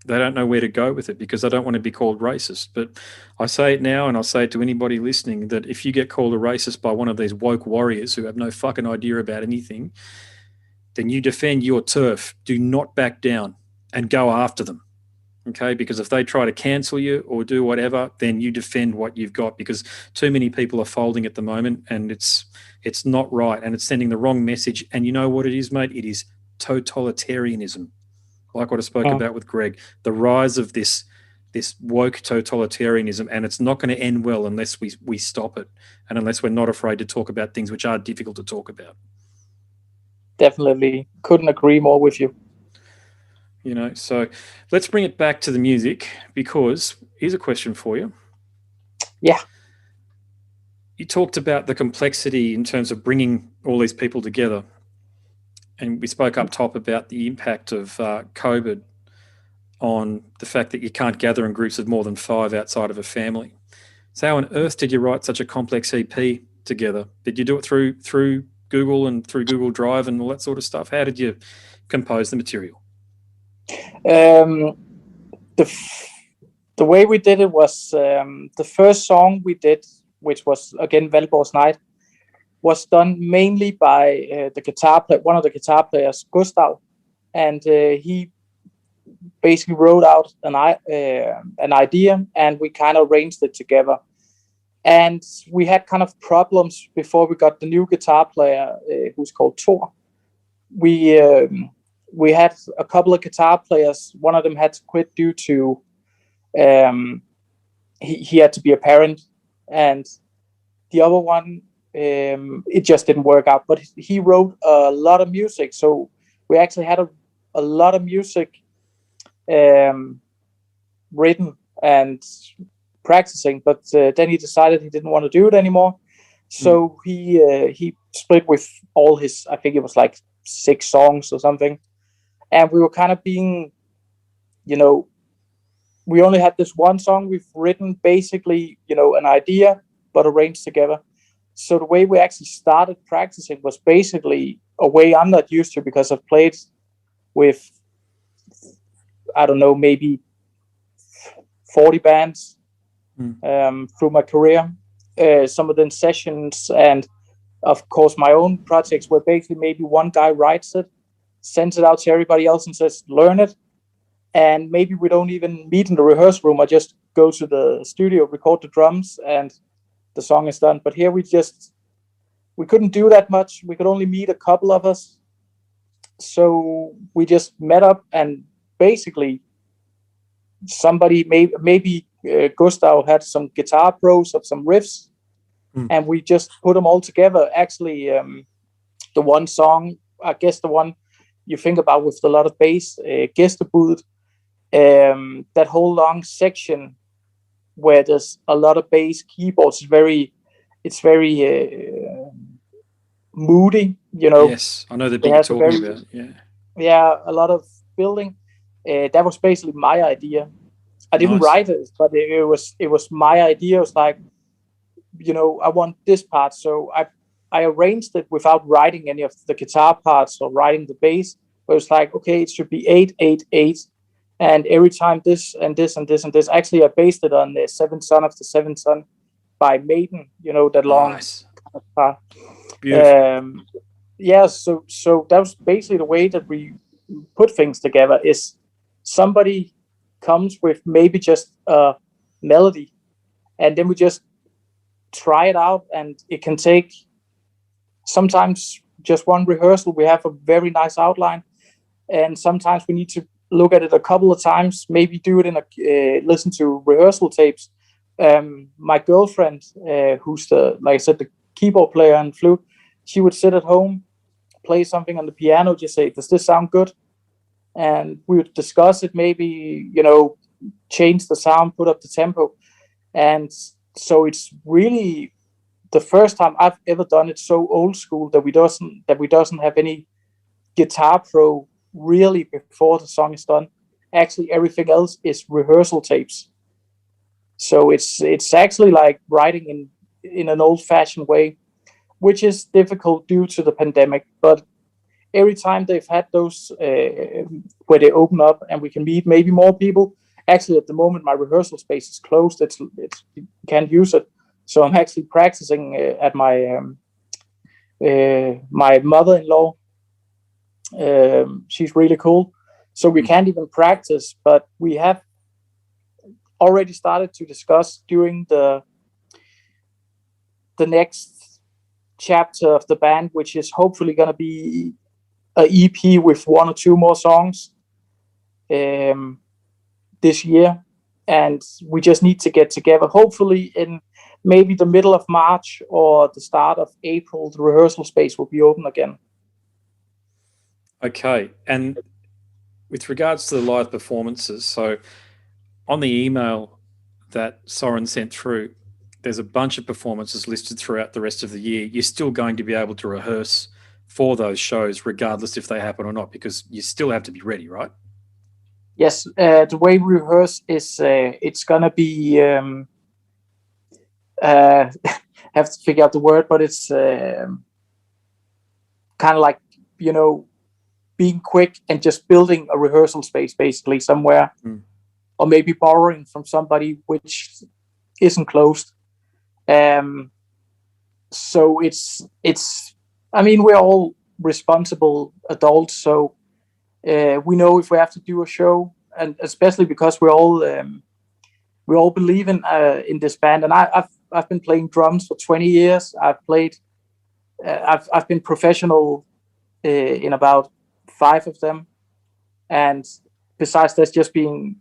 They don't know where to go with it because they don't want to be called racist. But I say it now, and I'll say it to anybody listening, that if you get called a racist by one of these woke warriors who have no fucking idea about anything, then you defend your turf. Do not back down and go after them. Okay, because if they try to cancel you or do whatever, then you defend what you've got, because too many people are folding at the moment, and it's not right, and it's sending the wrong message. And you know what it is, mate? It is totalitarianism, like what I spoke about with Greg, the rise of this woke totalitarianism, and it's not going to end well unless we stop it, and unless we're not afraid to talk about things which are difficult to talk about. Definitely couldn't agree more with you. So let's bring it back to the music, because here's a question for you. Yeah. You talked about the complexity in terms of bringing all these people together. And we spoke up top about the impact of COVID on the fact that you can't gather in groups of more than 5 outside of a family. So how on earth did you write such a complex EP together? Did you do it through Google and through Google Drive and all that sort of stuff? How did you compose the material? The way we did it was the first song we did, which was again Valborg's Night, was done mainly by the guitar player, one of the guitar players, Gustav, and he basically wrote out an idea, and we kind of arranged it together. And we had kind of problems before we got the new guitar player, who's called Thor. We had a couple of guitar players. One of them had to quit due to he had to be a parent, and the other one, it just didn't work out. But he wrote a lot of music, so we actually had a lot of music written and practicing. But then he decided he didn't want to do it anymore, so he split with all his, I think it was like 6 songs or something. And we were kind of being, we only had this one song we've written, basically, an idea, but arranged together. So the way we actually started practicing was basically a way I'm not used to, because I've played with, I don't know, maybe 40 bands through my career. Some of them sessions, and of course my own projects, where basically maybe one guy writes it, sends it out to everybody else and says, learn it. And maybe we don't even meet in the rehearsal room. I just go to the studio, record the drums, and the song is done. But here we couldn't do that much. We could only meet a couple of us. So we just met up, and basically somebody, maybe Gustav had some guitar pros of some riffs, and we just put them all together. Actually, the one song, I guess the one you think about with a lot of bass, Gæstebud, that whole long section where there's a lot of bass, keyboards, it's very moody, Yes, I know the bit you're talking about. Yeah, a lot of building. That was basically my idea. I didn't write it, but it was my idea. It was like, I want this part, so I arranged it without writing any of the guitar parts or writing the bass. But it was like, okay, it should be 8/8/8, and every time this and this and this and this. Actually, I based it on the Seventh Son of the Seventh Son by Maiden. That long part. Beautiful. Yeah, so that was basically the way that we put things together. Is somebody comes with maybe just a melody, and then we just try it out, and it can take sometimes just one rehearsal. We have a very nice outline, and sometimes we need to look at it a couple of times, maybe do it in listen to rehearsal tapes. My girlfriend, who's like I said, the keyboard player and flute, she would sit at home, play something on the piano, just say, does this sound good? And we would discuss it, maybe, change the sound, put up the tempo. And so it's really the first time I've ever done it so old school that we doesn't have any guitar pro really before the song is done. Actually, everything else is rehearsal tapes. So it's actually like writing in an old-fashioned way, which is difficult due to the pandemic. But every time they've had those where they open up and we can meet maybe more people. Actually, at the moment, my rehearsal space is closed. It's you can't use it. So I'm actually practicing at my my mother-in-law. She's really cool. So we can't even practice, but we have already started to discuss during the next chapter of the band, which is hopefully going to be an EP with 1 or 2 more songs this year. And we just need to get together, hopefully in maybe the middle of March or the start of April. The rehearsal space will be open again. Okay. And with regards to the live performances, so on the email that Soren sent through, there's a bunch of performances listed throughout the rest of the year. You're still going to be able to rehearse for those shows regardless if they happen or not, because you still have to be ready, right? Yes, the way we rehearse is it's going to be have to figure out the word, but it's kind of like, being quick and just building a rehearsal space basically somewhere, or maybe borrowing from somebody which isn't closed. So it's I mean, we're all responsible adults, so we know if we have to do a show, and especially because we all believe in this band. And I've been playing drums for 20 years. I've been professional in about 5 of them, and besides that's just being,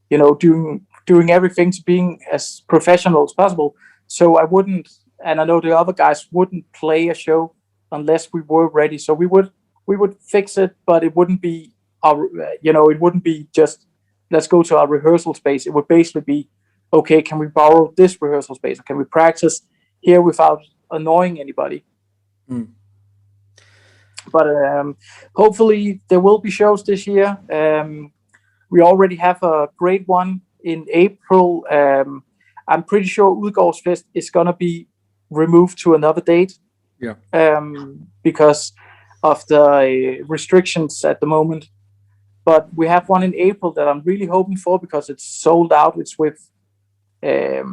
doing everything to being as professional as possible. So I wouldn't, and I know the other guys wouldn't play a show unless we were ready. So we would fix it, but it wouldn't be it wouldn't be just let's go to our rehearsal space. It would basically be, okay, can we borrow this rehearsal space? Or can we practice here without annoying anybody? But hopefully there will be shows this year. We already have a great one in April. I'm pretty sure Udgårdsfest is going to be removed to another date. Yeah. Because of the restrictions at the moment. But we have one in April that I'm really hoping for because it's sold out. It's with 3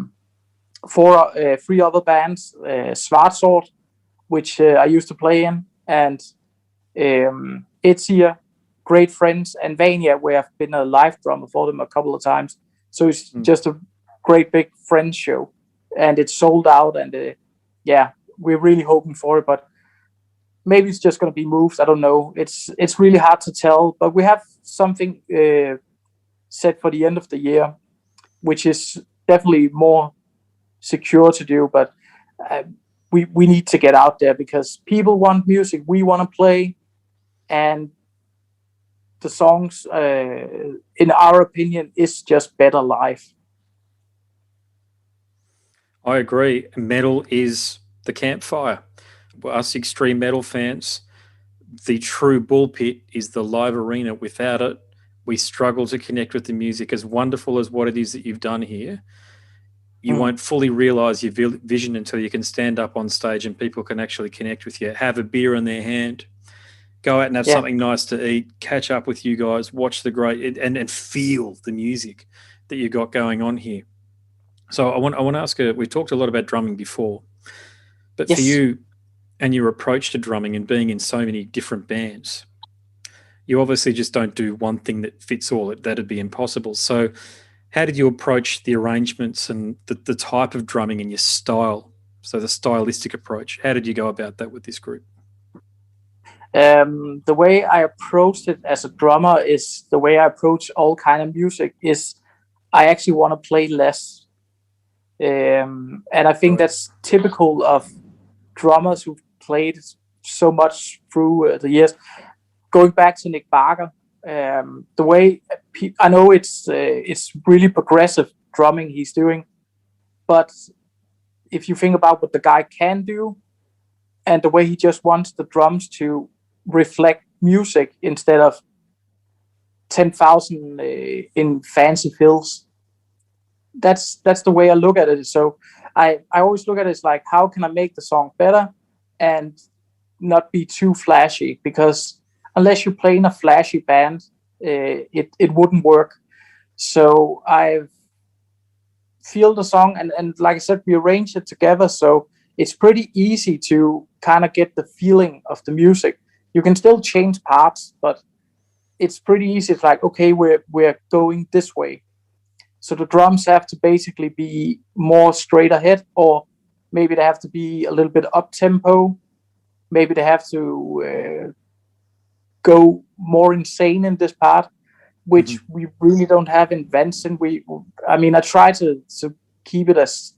other bands, Svartsort, which I used to play in, and MXIII, great friends, and Vania, where I've been a live drummer for them a couple of times. So it's just a great big friends show, and it's sold out, and we're really hoping for it, but maybe it's just going to be moved. I don't know. It's really hard to tell, but we have something set for the end of the year, which is definitely more secure to do, but we need to get out there because people want music, we want to play, and the songs, in our opinion, is just better live. I agree. Metal is the campfire. Us extreme metal fans, the true bullpit is the live arena. Without it, we struggle to connect with the music. As wonderful as what it is that you've done here, you won't fully realize your vision until you can stand up on stage and people can actually connect with you, have a beer in their hand, go out and have something nice to eat, catch up with you guys, watch the great, and feel the music that you got going on here. So I want to ask you, we've talked a lot about drumming before, but for you and your approach to drumming and being in so many different bands, you obviously just don't do one thing that fits all. That'd be impossible. So how did you approach the arrangements and the type of drumming and your style? So the stylistic approach, how did you go about that with this group? The way I approached it as a drummer is the way I approach all kind of music is I actually want to play less. And I think that's typical of drummers who've played so much through the years. Going back to Nick Barker, the way I know it's really progressive drumming he's doing, but if you think about what the guy can do and the way he just wants the drums to reflect music instead of 10,000 in fancy fills, that's the way I look at it. So I always look at it as like, how can I make the song better and not be too flashy? Because unless you play in a flashy band, it wouldn't work. So I feel the song, and like I said, we arrange it together, so it's pretty easy to kind of get the feeling of the music. You can still change parts, but it's pretty easy. It's like, okay, we're going this way. So the drums have to basically be more straight ahead, or maybe they have to be a little bit up tempo. Maybe they have to go more insane in this part, which we really don't have in Vansind. I try to keep it as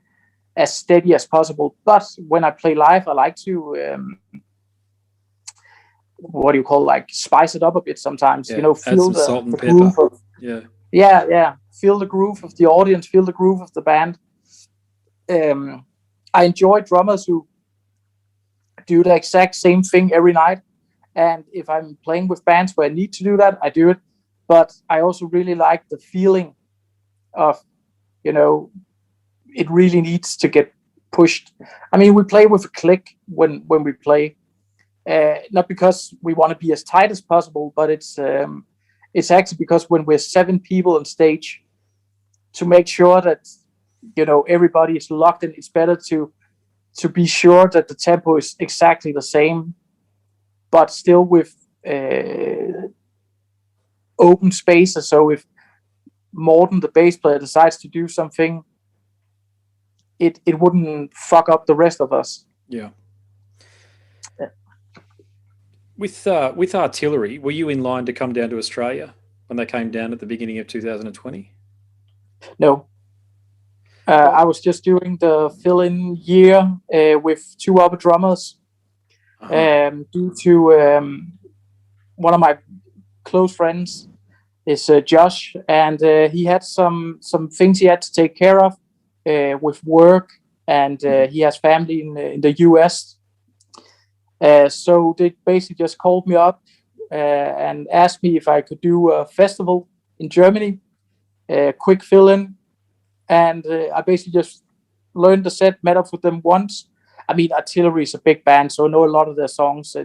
steady as possible. But when I play live, I like to spice it up a bit sometimes. Feel the groove of, feel the groove of the audience, feel the groove of the band. I enjoy drummers who do the exact same thing every night. And if I'm playing with bands where I need to do that, I do it. But I also really like the feeling of, it really needs to get pushed. We play with a click when we play, not because we want to be as tight as possible, but it's actually because when we're 7 people on stage, to make sure that everybody is locked in, it's better to be sure that the tempo is exactly the same, but still with open spaces. So if Morten, the bass player, decides to do something it wouldn't fuck up the rest of us. Yeah. With artillery, were you in line to come down to Australia when they came down at the beginning of 2020? No. I was just doing the fill-in year with 2 other drummers, due to one of my close friends is Josh, and he had some things he had to take care of with work, and he has family in the US. So they basically just called me up and asked me if I could do a festival in Germany, quick fill-in. And I basically just learned the set, met up with them once. I mean, Artillery is a big band, so I know a lot of their songs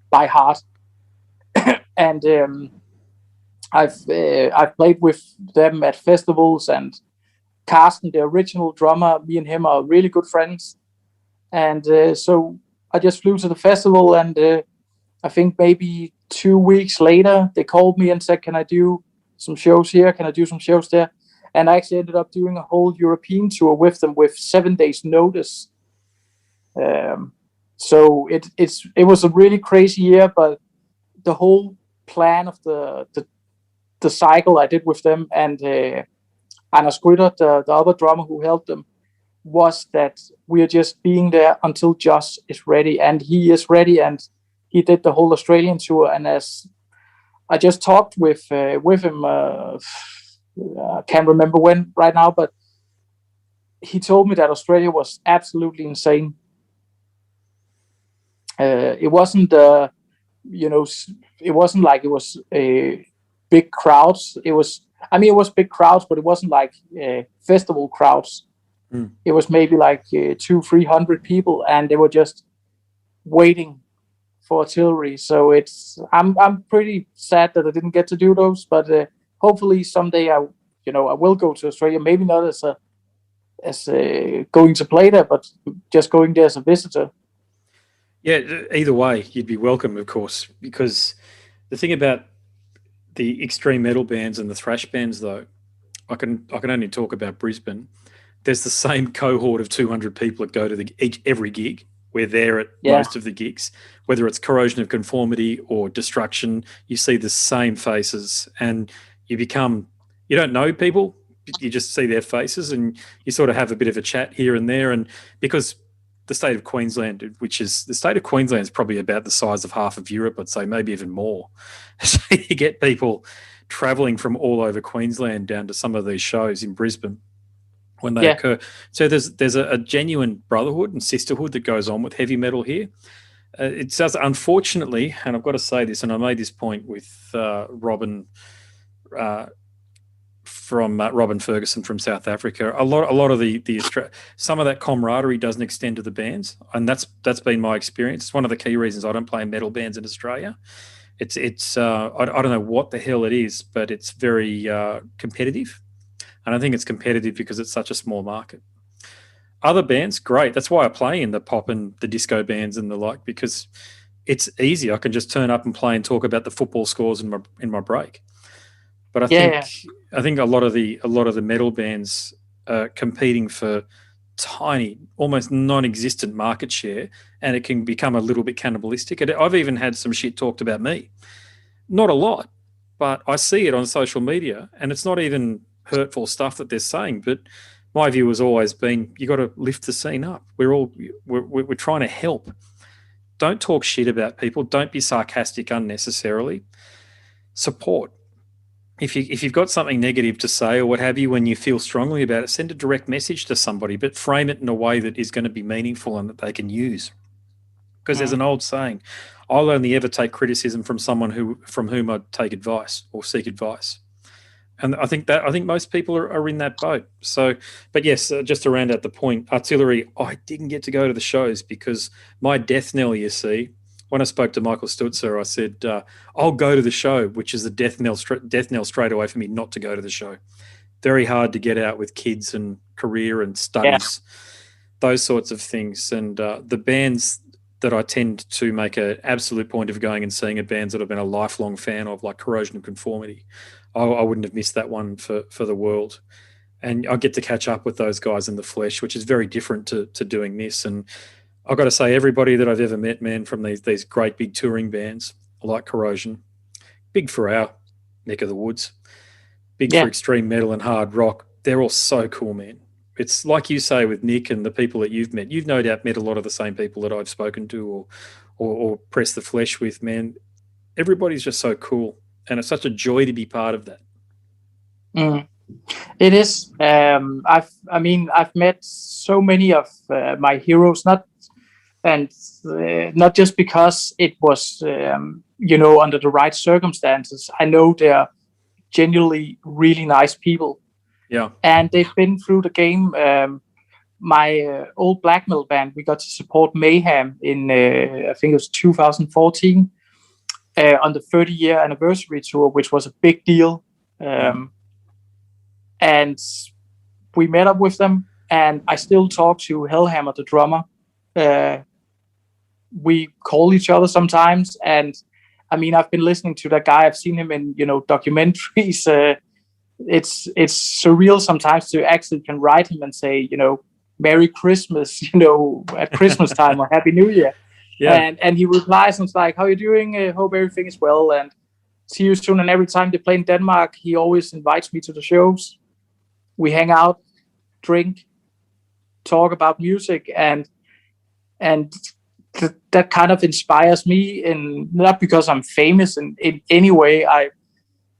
by heart. And I've played with them at festivals, and Carsten, the original drummer, me and him are really good friends. And so I just flew to the festival, and I think maybe 2 weeks later, they called me and said, can I do some shows here? Can I do some shows there? And I actually ended up doing a whole European tour with them with 7 days notice. So it was a really crazy year, but the whole plan of the cycle I did with them, and Anders Grytter, the other drummer who helped them, was that we are just being there until Josh is ready, and he is ready, and he did the whole Australian tour. And as I just talked with him, I can't remember when right now, but he told me that Australia was absolutely insane. It wasn't, it wasn't like it was big crowds. It was big crowds, but it wasn't like festival crowds. It was maybe like 200-300 people, and they were just waiting for Artillery. So I'm pretty sad that I didn't get to do those, but hopefully someday I will go to Australia. Maybe not as going to play there, but just going there as a visitor. Yeah, either way, you'd be welcome, of course, because the thing about the extreme metal bands and the thrash bands, though, I can only talk about Brisbane. There's the same cohort of 200 people that go to every gig. We're there at most of the gigs, whether it's Corrosion of Conformity or Destruction. You see the same faces, and you don't know people. You just see their faces, and you sort of have a bit of a chat here and there. And because the state of Queensland, is probably about the size of half of Europe, I'd say, maybe even more. So you get people travelling from all over Queensland down to some of these shows in Brisbane when they occur. So there's a genuine brotherhood and sisterhood that goes on with heavy metal here. It does, unfortunately, and I've got to say this, and I made this point with Robin Robin Ferguson from South Africa. A lot of some of that camaraderie doesn't extend to the bands, and that's been my experience. It's one of the key reasons I don't play metal bands in Australia. It's I don't know what the hell it is, but it's very competitive. And I think it's competitive because it's such a small market. Other bands, great. That's why I play in the pop and the disco bands and the like, because it's easy. I can just turn up and play and talk about the football scores in my break. But I think a lot of the metal bands are competing for tiny, almost non-existent market share, and it can become a little bit cannibalistic. I've even had some shit talked about me. Not a lot, but I see it on social media, and it's not even hurtful stuff that they're saying, but my view has always been, you got to lift the scene up. We're trying to help. Don't talk shit about people. Don't be sarcastic unnecessarily. Support. If you've got something negative to say or what have you, when you feel strongly about it, send a direct message to somebody, but frame it in a way that is going to be meaningful and that they can use. Because there's an old saying, I'll only ever take criticism from someone from whom I'd take advice or seek advice. And I think most people are in that boat. So, but yes, just to round out the point, Artillery, I didn't get to go to the shows because my death knell, you see, when I spoke to Michael Stutzer, I said, I'll go to the show, which is the death knell straight away for me not to go to the show. Very hard to get out with kids and career and studies, those sorts of things. And the bands that I tend to make an absolute point of going and seeing are bands that I've been a lifelong fan of, like Corrosion of Conformity. I wouldn't have missed that one for the world. and I get to catch up with those guys in the flesh, which is very different to doing this. And I've got to say, everybody that I've ever met, man, from these great big touring bands like Corrosion, big for our neck of the woods, big for extreme metal and hard rock, they're all so cool, man. It's like you say with Nick and the people that you've met. You've no doubt met a lot of the same people that I've spoken to or pressed the flesh with, man. Everybody's just so cool, and it's such a joy to be part of that. It is. I've met so many of my heroes, not just because it was under the right circumstances. I know they're genuinely really nice people. Yeah, and they've been through the game. My old black metal band, we got to support Mayhem in I think it was 2014 on the 30-year anniversary tour, which was a big deal. And we met up with them, and I still talk to Hellhammer, the drummer. We call each other sometimes, and I mean, I've been listening to that guy. I've seen him in documentaries. It's surreal sometimes to actually can write him and say, Merry Christmas, at Christmas time, or Happy New Year. Yeah. And he replies and it's like, how you doing? Hope everything is well, and see you soon. And every time they play in Denmark, he always invites me to the shows. We hang out, drink, talk about music, and that kind of inspires me. And not because I'm famous in any way.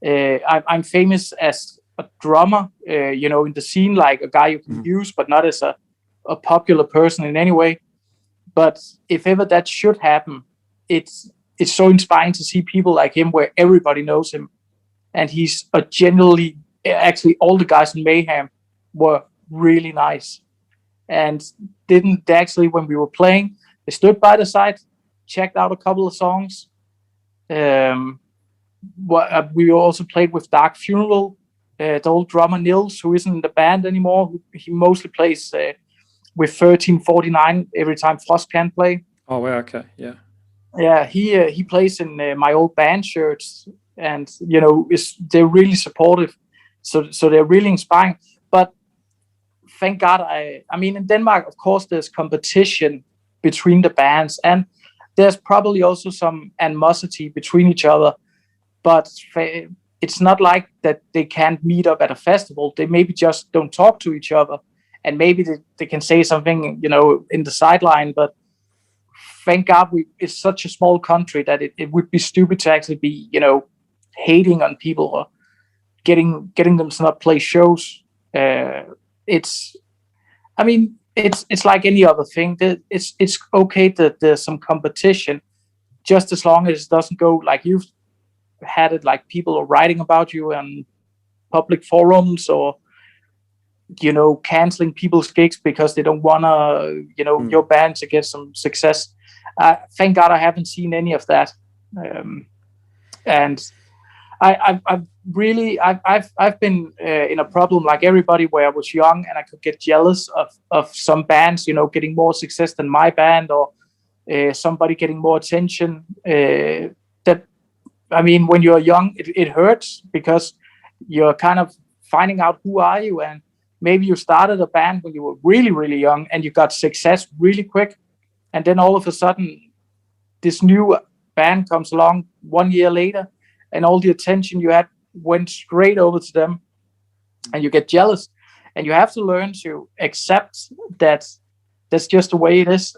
I'm famous as a drummer, in the scene, like a guy you can use, but not as a popular person in any way. But if ever that should happen, it's so inspiring to see people like him where everybody knows him. And he's a genuinely, actually all the guys in Mayhem were really nice. And didn't actually, when we were playing, they stood by the side, checked out a couple of songs. We also played with Dark Funeral, the old drummer Nils, who isn't in the band anymore. He mostly plays with 1349 every time Frost can play. Oh, wow, okay, yeah. Yeah, he plays in my old band shirts, and they're really supportive, so they're really inspiring. But thank God, I mean, in Denmark, of course, there's competition between the bands, and there's probably also some animosity between each other. But it's not like that they can't meet up at a festival. They maybe just don't talk to each other, and maybe they can say something, in the sideline. But thank God, it's such a small country that it would be stupid to actually be, hating on people or getting them to not play shows. It's like any other thing. It's okay that there's some competition, just as long as it doesn't go like you've had it, like people are writing about you on public forums, or canceling people's gigs because they don't want to your band to get some success. Thank God I haven't seen any of that. And I've been in a problem like everybody, where I was young and I could get jealous of some bands getting more success than my band, or somebody getting more attention. When you're young, it hurts, because you're kind of finding out who are you, and maybe you started a band when you were really, really young and you got success really quick. And then all of a sudden, this new band comes along 1 year later, and all the attention you had went straight over to them, and you get jealous. And you have to learn to accept that that's just the way it is.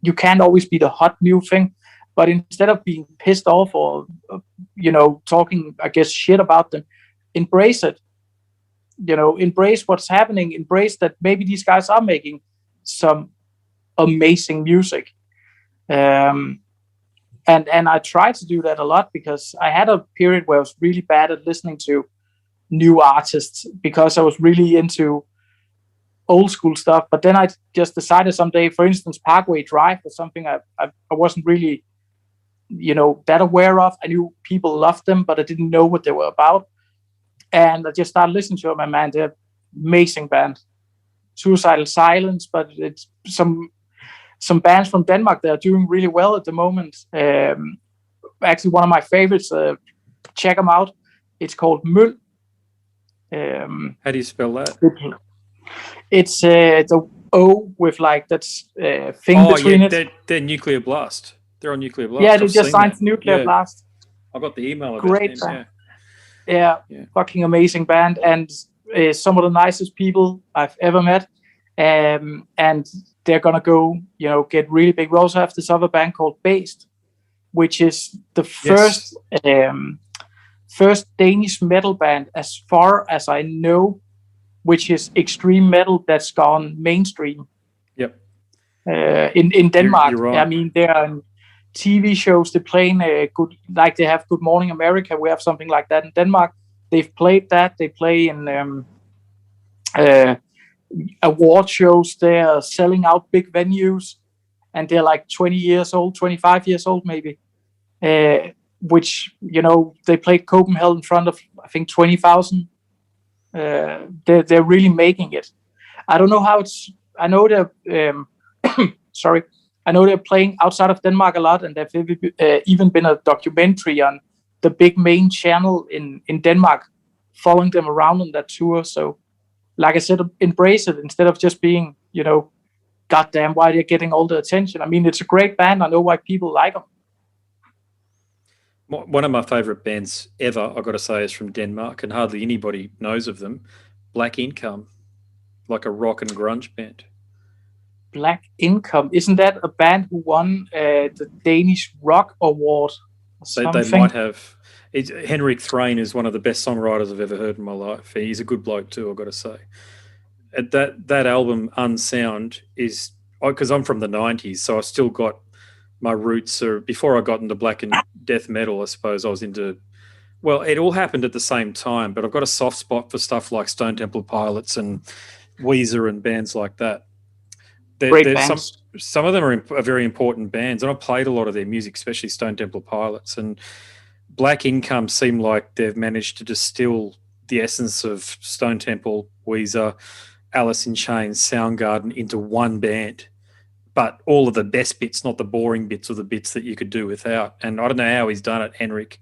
You can't always be the hot new thing. But instead of being pissed off or, talking, I guess, shit about them, embrace it. Embrace what's happening. Embrace that maybe these guys are making some amazing music. And I try to do that a lot, because I had a period where I was really bad at listening to new artists, because I was really into old school stuff. But then I just decided someday, for instance, Parkway Drive was something I wasn't really that aware of. I knew people loved them, but I didn't know what they were about. And I just started listening to them, and man, they're amazing band. Suicidal Silence, but it's some bands from Denmark that are doing really well at the moment. Actually, one of my favorites, check them out. It's called Møl. How do you spell that? It's the O with like that's thing between it. They're Nuclear Blast. They're on Nuclear Blast. Yeah, they just signed Nuclear Blast. I got the email of Great it. band. Yeah, fucking amazing band, and some of the nicest people I've ever met. And they're gonna go, get really big. We also have this other band called Based, which is the first Danish metal band, as far as I know, which is extreme metal that's gone mainstream. Yep. In Denmark, you're right. I mean, they're on TV shows. They're playing good, like they have Good Morning America. We have something like that in Denmark. They've played that. They play in award shows. They're selling out big venues, and they're like 20 years old, 25 years old, maybe. Which, they played Copenhagen in front of, I think, 20,000. They're really making it. I don't know how I know they're sorry. I know they're playing outside of Denmark a lot, and there've even been a documentary on the big main channel in Denmark, following them around on that tour. So, like I said, embrace it instead of just being, goddamn, why they're getting all the attention. I mean, it's a great band. I know why people like them. One of my favourite bands ever, I've got to say, is from Denmark, and hardly anybody knows of them. Black Income, like a rock and grunge band. Black Income, isn't that a band who won the Danish Rock Award? They might have. Henrik Thrain is one of the best songwriters I've ever heard in my life. He's a good bloke too, I've got to say. That album, Unsound, is, because I'm from the 90s, so I still got my roots. Before I got into black and death metal, I suppose I was into, well, it all happened at the same time, but I've got a soft spot for stuff like Stone Temple Pilots and Weezer and bands like that. Great bands. Some of them are very important bands, and I played a lot of their music, especially Stone Temple Pilots. And Black Income seemed like they've managed to distill the essence of Stone Temple, Weezer, Alice in Chains, Soundgarden into one band. But all of the best bits, not the boring bits or the bits that you could do without. And I don't know how he's done it. Henrik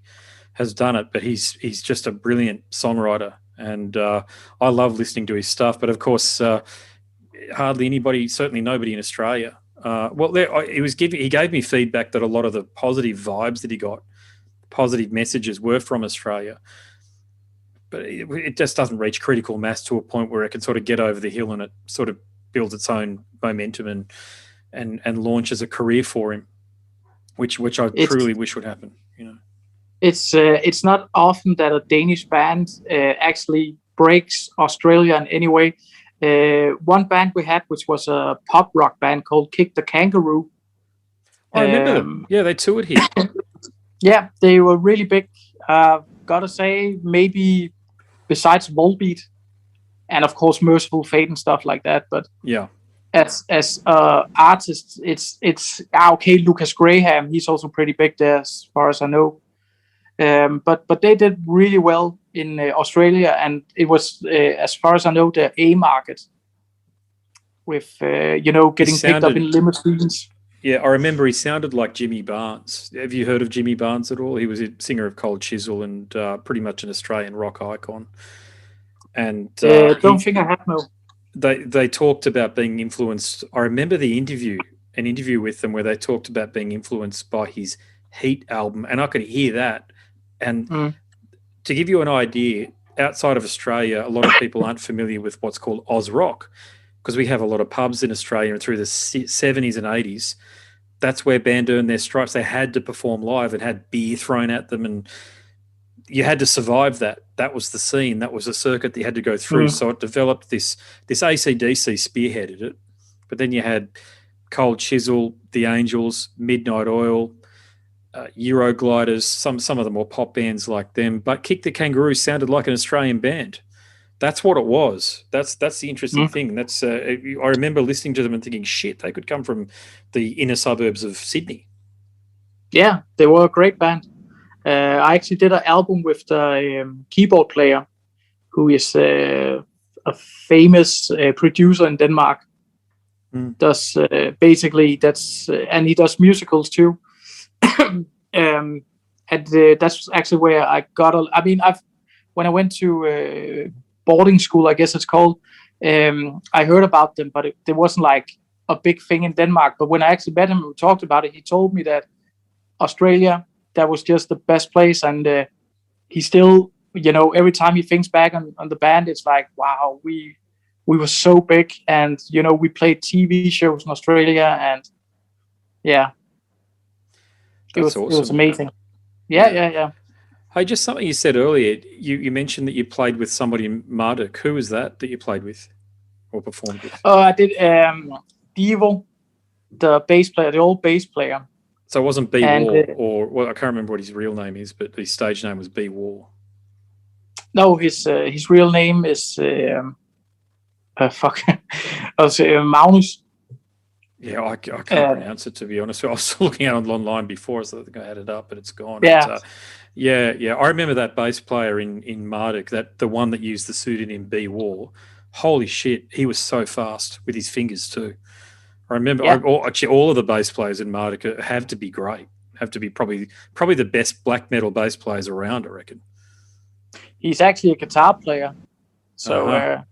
has done it, but he's just a brilliant songwriter. And I love listening to his stuff. But, of course, hardly anybody, certainly nobody in Australia. He gave me feedback that a lot of the positive vibes that he got, positive messages, were from Australia. But it just doesn't reach critical mass to a point where it can sort of get over the hill, and it sort of builds its own momentum and launches a career for him, which I truly wish would happen. It's not often that a Danish band actually breaks Australia in any way. One band we had, which was a pop rock band called Kick the Kangaroo. I remember them. Yeah, they toured here. Yeah, they were really big. Gotta say, maybe besides Volbeat and of course Merciful Fate and stuff like that. But yeah, as artists, it's okay. Lucas Graham, he's also pretty big there, as far as I know. But they did really well in Australia, and it was, as far as I know, the A market with getting picked up in limousines. Yeah, I remember he sounded like Jimmy Barnes. Have you heard of Jimmy Barnes at all? He was a singer of Cold Chisel and pretty much an Australian rock icon. And don't think I have, no. They talked about being influenced. I remember an interview with them where they talked about being influenced by his Heat album, and I could hear that. And to give you an idea, outside of Australia, a lot of people aren't familiar with what's called Oz Rock, because we have a lot of pubs in Australia, and through the 70s and 80s, that's where band earned their stripes. They had to perform live and had beer thrown at them, and you had to survive that. That was the scene. That was a circuit that you had to go through. So it developed this AC/DC spearheaded it. But then you had Cold Chisel, The Angels, Midnight Oil, Eurogliders, some of the more pop bands like them. But Kick the Kangaroo sounded like an Australian band. That's what it was. That's the interesting thing. That's I remember listening to them and thinking, shit, they could come from the inner suburbs of Sydney. Yeah, they were a great band. I actually did an album with the keyboard player, who is a famous producer in Denmark. Does and he does musicals too. And that's actually where I got. When I went to boarding school, I guess it's called. I heard about them, but it wasn't like a big thing in Denmark. But when I actually met him and we talked about it, he told me that Australia, that was just the best place. And he still, every time he thinks back on the band, it's like, wow, we were so big, and we played TV shows in Australia, and yeah, awesome. It was amazing. Yeah. Hey, just something you said earlier. You mentioned that you played with somebody in Marduk. Who was that you played with or performed with? Oh, I did. Devo, the bass player, the old bass player. So it wasn't B War, or I can't remember what his real name is, but his stage name was B War. No, his real name is Magnus. Yeah, I can't pronounce it, to be honest. I was looking at it online before, so I think I had it up, but it's gone. Yeah. But, yeah. I remember that bass player in Marduk, the one that used the pseudonym B War. Holy shit, he was so fast with his fingers too. I remember all of the bass players in Marduk have to be great. Have to be probably the best black metal bass players around, I reckon. He's actually a guitar player, so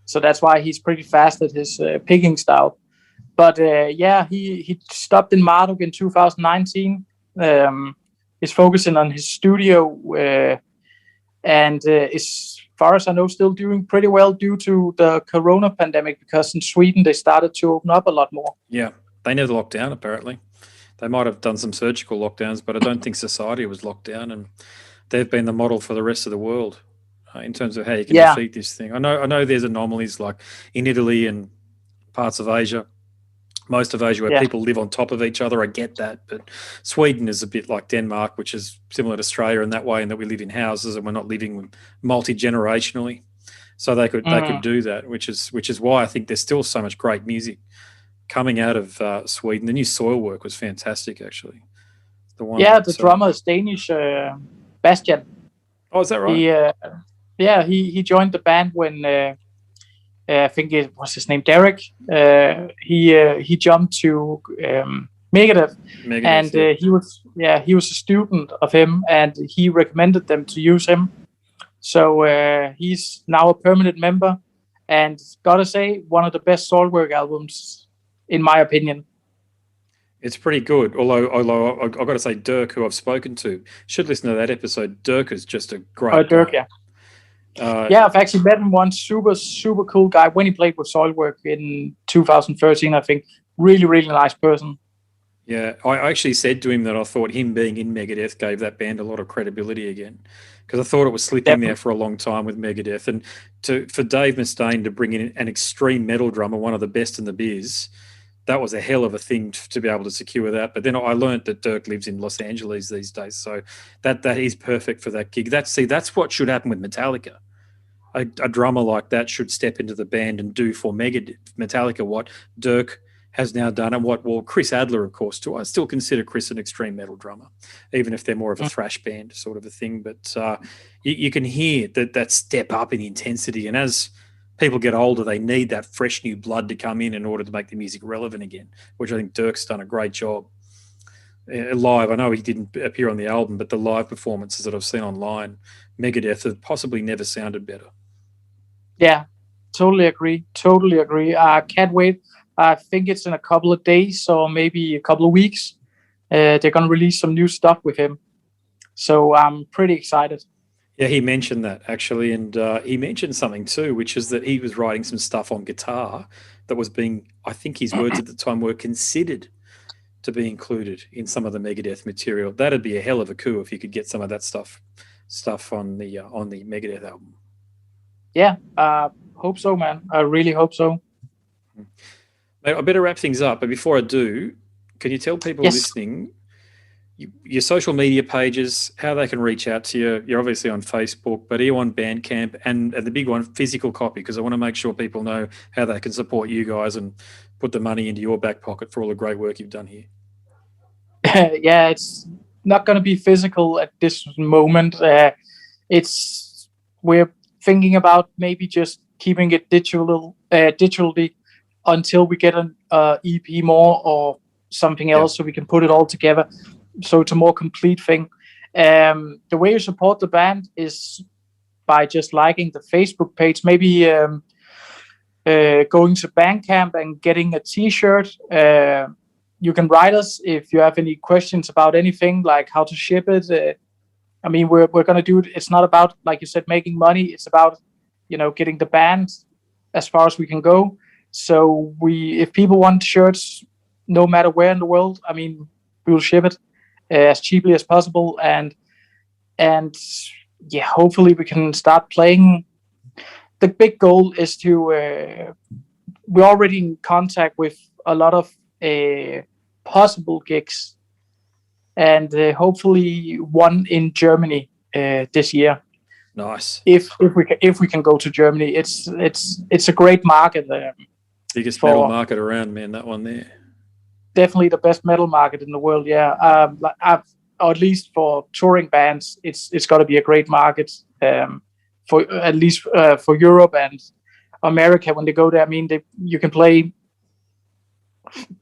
so that's why he's pretty fast at his picking style. But he stopped in Marduk in 2019. He's focusing on his studio, and as far as I know, still doing pretty well due to the corona pandemic, because in Sweden they started to open up a lot more. Yeah, they never locked down, apparently. They might have done some surgical lockdowns, but I don't think society was locked down, and they've been the model for the rest of the world in terms of how you can defeat this thing. I know there's anomalies like in Italy and parts of Asia, most of Asia, where people live on top of each other. I get that, but Sweden is a bit like Denmark, which is similar to Australia in that way, in that we live in houses and we're not living multi-generationally. So they could do that, which is why I think there's still so much great music coming out of Sweden. The new Soilwork was fantastic, actually. The drummer is Danish, Bastian. Oh, is that right? He joined the band when I think it was his name, Derek. He jumped to Megadeth, and he was a student of him, and he recommended them to use him. So he's now a permanent member, and gotta say, one of the best Soilwork albums, in my opinion. It's pretty good. Although I've got to say, Dirk, who I've spoken to, should listen to that episode. Dirk is just a great guy. I've actually met him once. Super cool guy when he played with Soilwork in 2013, I think. Really, really nice person. Yeah, I actually said to him that I thought him being in Megadeth gave that band a lot of credibility again, because I thought it was slipping there for a long time with Megadeth. And for Dave Mustaine to bring in an extreme metal drummer, one of the best in the biz, that was a hell of a thing to be able to secure that. But then I learned that Dirk lives in Los Angeles these days, so that is perfect for that gig. That's what should happen with Metallica. A drummer like that should step into the band and do for Metallica what Dirk has now done, and what Chris Adler, of course, too. I still consider Chris an extreme metal drummer, even if they're more of a thrash band sort of a thing. But you can hear that step up in intensity, and as people get older, they need that fresh new blood to come in order to make the music relevant again, which I think Dirk's done a great job. Live, I know he didn't appear on the album, but the live performances that I've seen online, Megadeth have possibly never sounded better. Yeah, totally agree. Can't wait. I think it's in a couple of days or maybe a couple of weeks. They're going to release some new stuff with him. So I'm pretty excited. Yeah, he mentioned that, actually. And he mentioned something too, which is that he was writing some stuff on guitar that was being, I think his words at the time were, considered to be included in some of the Megadeth material. That'd be a hell of a coup if he could get some of that stuff on the Megadeth album. Yeah, hope so, man. I really hope so. Mate, I better wrap things up, but before I do, can you tell people listening your social media pages, how they can reach out to you? You're obviously on Facebook, but are you on Bandcamp, and the big one, physical copy, because I want to make sure people know how they can support you guys and put the money into your back pocket for all the great work you've done here. Yeah, it's not going to be physical at this moment. We're thinking about maybe just keeping it digitally until we get an EP more or something else, so we can put it all together. So it's a more complete thing. The way you support the band is by just liking the Facebook page. Maybe going to Bandcamp and getting a T-shirt. You can write us if you have any questions about anything, like how to ship it. I mean, we're gonna do it. It's not about, like you said, making money. It's about, getting the band as far as we can go. So if people want shirts, no matter where in the world, I mean, we will ship it as cheaply as possible, and yeah, hopefully we can start playing. The big goal is to we're already in contact with a lot of possible gigs, and hopefully one in Germany this year. Nice. If we can go to Germany, it's a great market. Biggest metal market around, man. That one there. Definitely the best metal market in the world. Yeah. Or at least for touring bands, it's got to be a great market. For at least for Europe and America, when they go there, I mean, you can play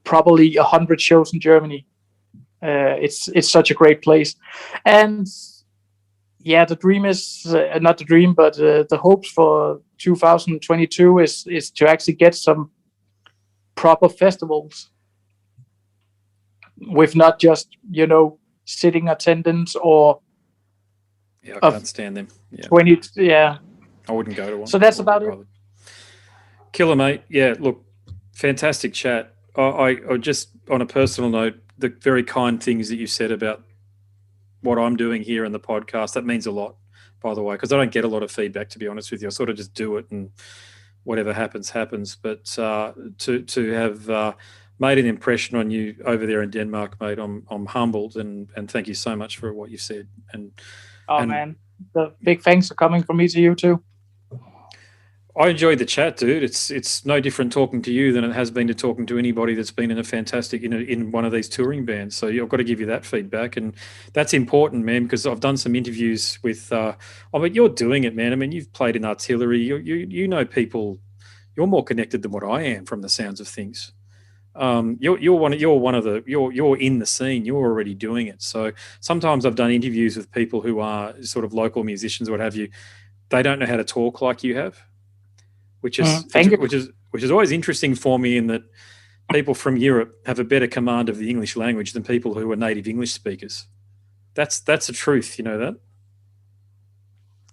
probably 100 shows in Germany. It's such a great place, and yeah, the dream is not the dream, but the hopes for 2022 is to actually get some proper festivals with not just sitting attendance or. Yeah, I can't stand them. Yeah. 20, yeah. I wouldn't go to one. So that's about it. Killer, mate. Yeah, look, fantastic chat. I just, on a personal note, the very kind things that you said about what I'm doing here in the podcast, that means a lot, by the way, because I don't get a lot of feedback, to be honest with you. I sort of just do it and whatever happens, happens. But to have made an impression on you over there in Denmark, mate, I'm humbled, and thank you so much for what you said. Man, the big thanks are coming from me to you too. I enjoyed the chat, dude. It's no different talking to you than it has been to talking to anybody that's been in a fantastic in one of these touring bands. So I've got to give you that feedback, and that's important, man, because I've done some interviews with. You're doing it, man. I mean, you've played in artillery. You know people. You're more connected than what I am, from the sounds of things. You're in the scene. You're already doing it. So sometimes I've done interviews with people who are sort of local musicians, what have you. They don't know how to talk like you have, which is always interesting for me, in that people from Europe have a better command of the English language than people who are native English speakers. That's the truth. You know that?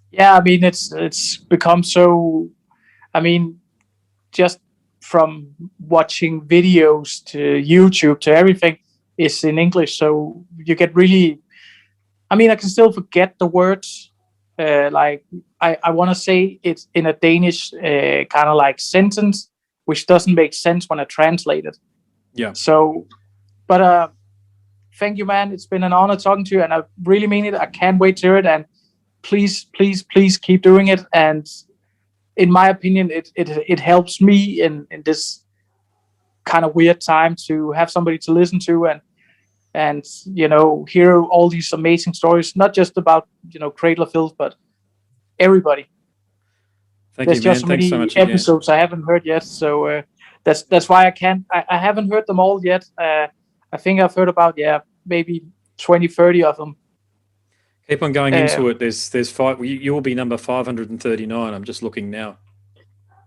Yeah, I mean, it's become so. I mean, just from watching videos to YouTube to everything is in English, so you get really. I mean, I can still forget the words. Like I want to say it in a Danish kind of like sentence, which doesn't make sense when I translate it. Yeah. So, but thank you, man. It's been an honor talking to you, and I really mean it. I can't wait to hear it, and please keep doing it. And in my opinion, it helps me in this kind of weird time to have somebody to listen to and hear all these amazing stories, not just about Cradle of Filth, but everybody. There's just so many episodes I haven't heard yet, so that's why I haven't heard them all yet. I think I've heard about maybe 20-30 of them. Keep on going into it. There's five. You will be number 539. I'm just looking now.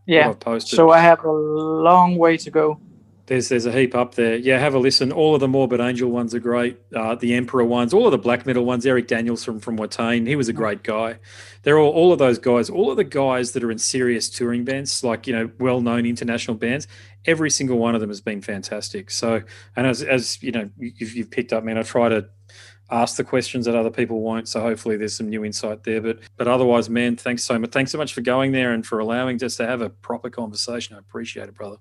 Yeah. I've posted. So I have a long way to go. There's a heap up there. Yeah, have a listen. All of the Morbid Angel ones are great. The Emperor ones, all of the black metal ones. Eric Daniels from Watain, he was a great guy. They're all of those guys. All of the guys that are in serious touring bands, like well-known international bands. Every single one of them has been fantastic. So, and as you've picked up, man, I try to ask the questions that other people won't. So hopefully there's some new insight there. But otherwise, man, thanks so much. Thanks so much for going there and for allowing us to have a proper conversation. I appreciate it, brother.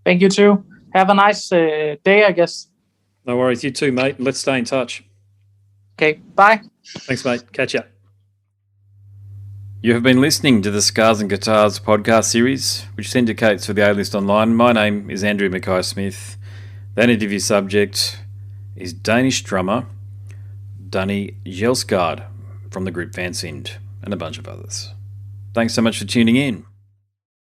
Thank you too. Have a nice day, I guess. No worries. You too, mate. Let's stay in touch. Okay. Bye. Thanks, mate. Catch ya. You have been listening to the Scars and Guitars podcast series, which syndicates for the A-List Online. My name is Andrew Mackay-Smith. That interview subject is Danish drummer Danni Jelsgaard from the group Vansind and a bunch of others. Thanks so much for tuning in.